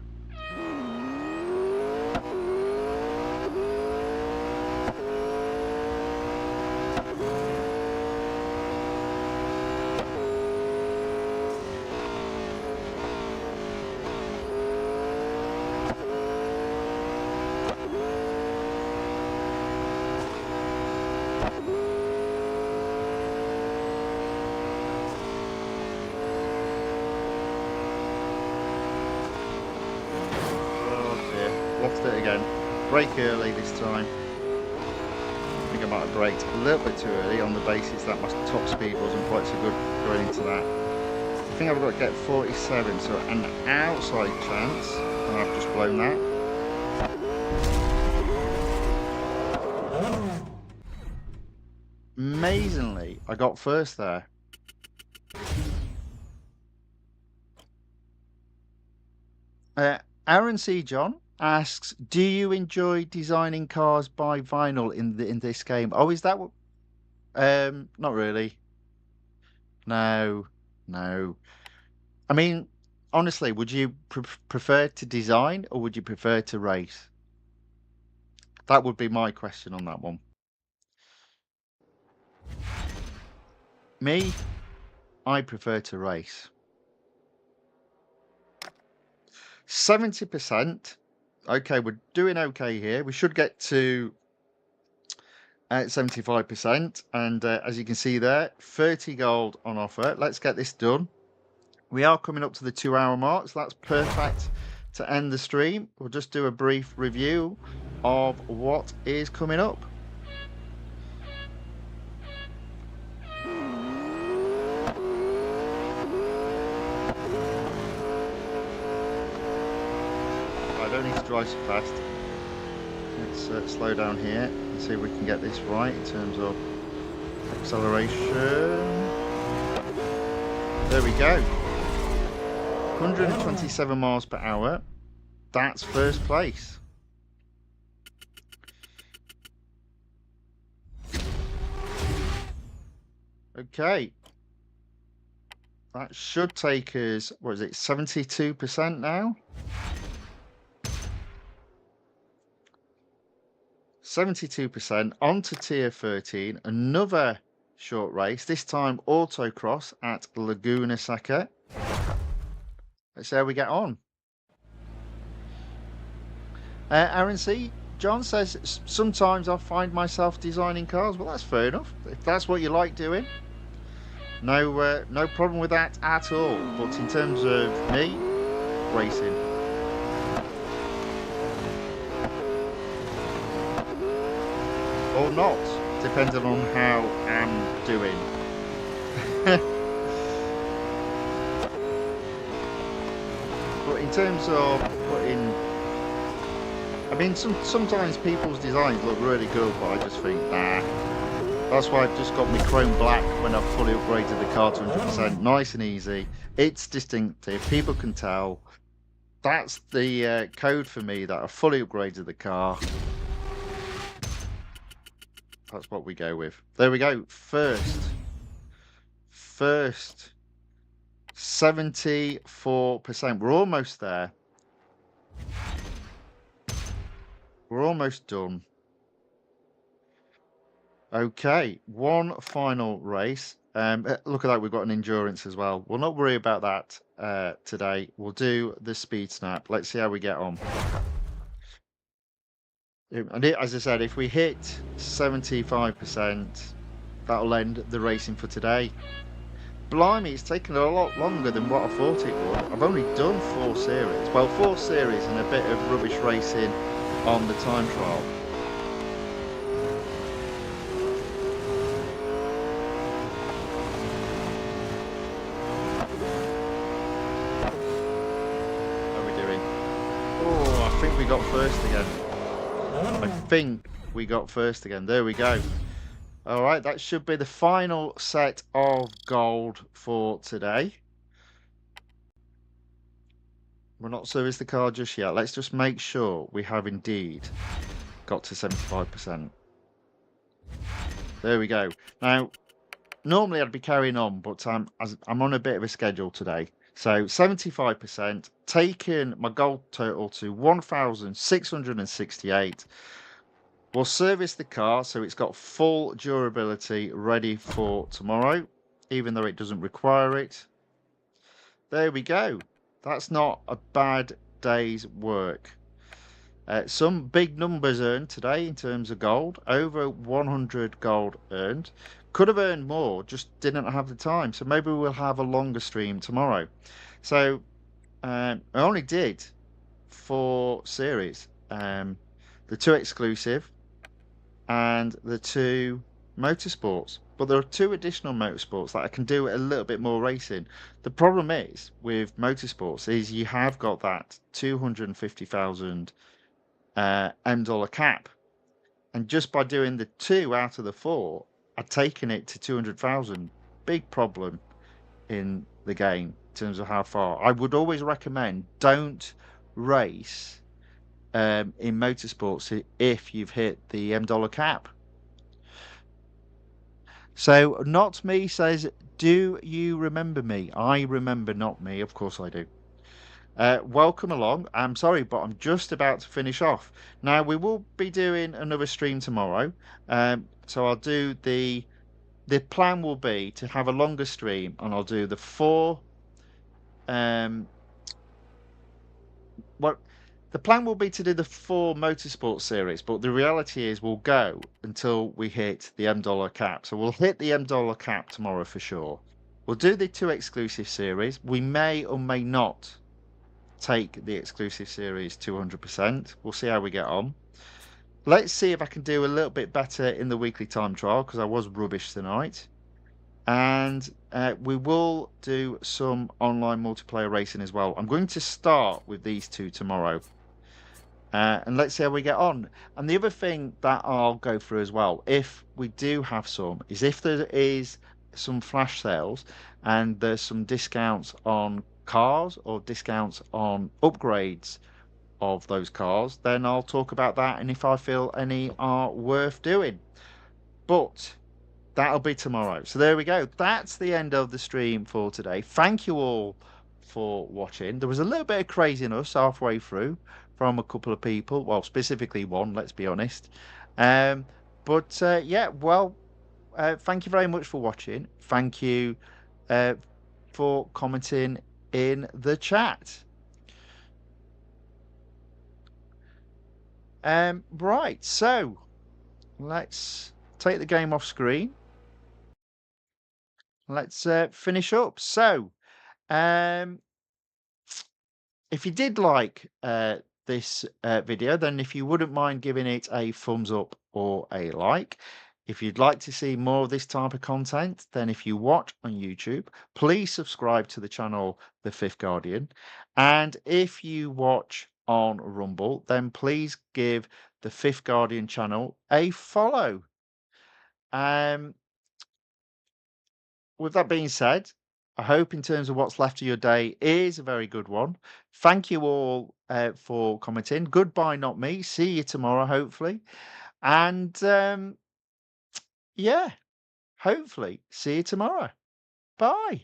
brake early this time. I think I might have braked a little bit too early on the basis that my top speed wasn't quite so good going into that. I think I've got to get 47, so an outside chance, and I've just blown that. Amazingly, I got first there. Aaron C. John asks, "Do you enjoy designing cars by vinyl in this game?" Oh, is that what? Not really. No, no. I mean, honestly, would you prefer to design or would you prefer to race? That would be my question on that one. Me, I prefer to race. 70%. Okay, we're doing okay here. We should get to 75%. And as you can see there, 30 gold on offer. Let's get this done. We are coming up to the 2-hour mark, so that's perfect to end the stream. We'll just do a brief review of what is coming up. I don't need to drive so fast. Let's slow down here and see if we can get this right in terms of acceleration. There we go. 127 miles per hour. That's first place. Okay. That should take us, what is it, 72% now? 72% onto tier 13. Another short race, this time autocross at Laguna Seca. Let's see how we get on. Aaron C. John says, sometimes I find myself designing cars. Well, that's fair enough. If that's what you like doing, no problem with that at all. But in terms of me, racing. Or not, depending on how I'm doing. But in terms of putting, I mean, sometimes people's designs look really good, but I just think, nah. That's why I've just got my chrome black when I've fully upgraded the car to 100%. Nice and easy. It's distinctive. People can tell. That's the code for me that I've fully upgraded the car. That's what we go with. There we go. First. 74%. We're almost there. We're almost done. Okay, one final race. Look at that, we've got an endurance as well. We'll not worry about that today. We'll do the speed snap. Let's see how we get on. And as I said, if we hit 75%, that'll end the racing for today. Blimey, it's taken a lot longer than what I thought it would. I've only done 4 series. Well, 4 series and a bit of rubbish racing on the time trial. How are we doing? Oh, I think we got first again. I think we got first again. There we go. All right, that should be the final set of gold for today. We're not serviced the car just yet. Let's just make sure we have indeed got to 75%. There we go. Now, normally I'd be carrying on, but I'm on a bit of a schedule today. So 75%, taking my gold total to 1,668. We'll service the car so it's got full durability ready for tomorrow, even though it doesn't require it. There we go. That's not a bad day's work. Some big numbers earned today in terms of gold. Over 100 gold earned. Could have earned more, just didn't have the time. So maybe we'll have a longer stream tomorrow. So I only did 4 series. The the 2 exclusive, and the 2 motorsports. But there are 2 additional motorsports that I can do a little bit more racing. The problem is with motorsports is you have got that 250,000 $M cap, and just by doing the 2 out of the 4, I've taken it to 200,000. Big problem in the game in terms of how far. I would always recommend don't race in motorsports if you've hit the $M cap. So not me says, do you remember me? I remember not me. Of course I do. Welcome along. I'm sorry, but I'm just about to finish off. Now, we will be doing another stream tomorrow. So I'll do the plan will be to have a longer stream, and I'll do the 4 well, the plan will be to do the 4 motorsport series, but the reality is we'll go until we hit the $M cap. So we'll hit the $M cap tomorrow for sure. We'll do the 2 exclusive series. We may or may not take the exclusive series to 100%. We'll see how we get on. Let's see if I can do a little bit better in the weekly time trial, because I was rubbish tonight. And we will do some online multiplayer racing as well. I'm going to start with these 2 tomorrow. And let's see how we get on. And the other thing that I'll go through as well, if we do have some, is if there is some flash sales and there's some discounts on cars or discounts on upgrades of those cars, then I'll talk about that and if I feel any are worth doing. But that'll be tomorrow. So there we go. That's the end of the stream for today. Thank you all for watching. There was a little bit of craziness halfway through from a couple of people. Well, specifically one, let's be honest. Yeah, well, thank you very much for watching. Thank you for commenting in the chat. Right, so let's take the game off screen. Let's finish up. So, if you did like this video, then if you wouldn't mind giving it a thumbs up or a like. If you'd like to see more of this type of content, then if you watch on YouTube, please subscribe to the channel The Fifth Guardian. And if you watch on Rumble, then please give the Fifth Guardian channel a follow. With that being said, I hope in terms of what's left of your day is a very good one. Thank you all for commenting. Goodbye, not me. See you tomorrow, hopefully. And yeah, hopefully see you tomorrow. Bye.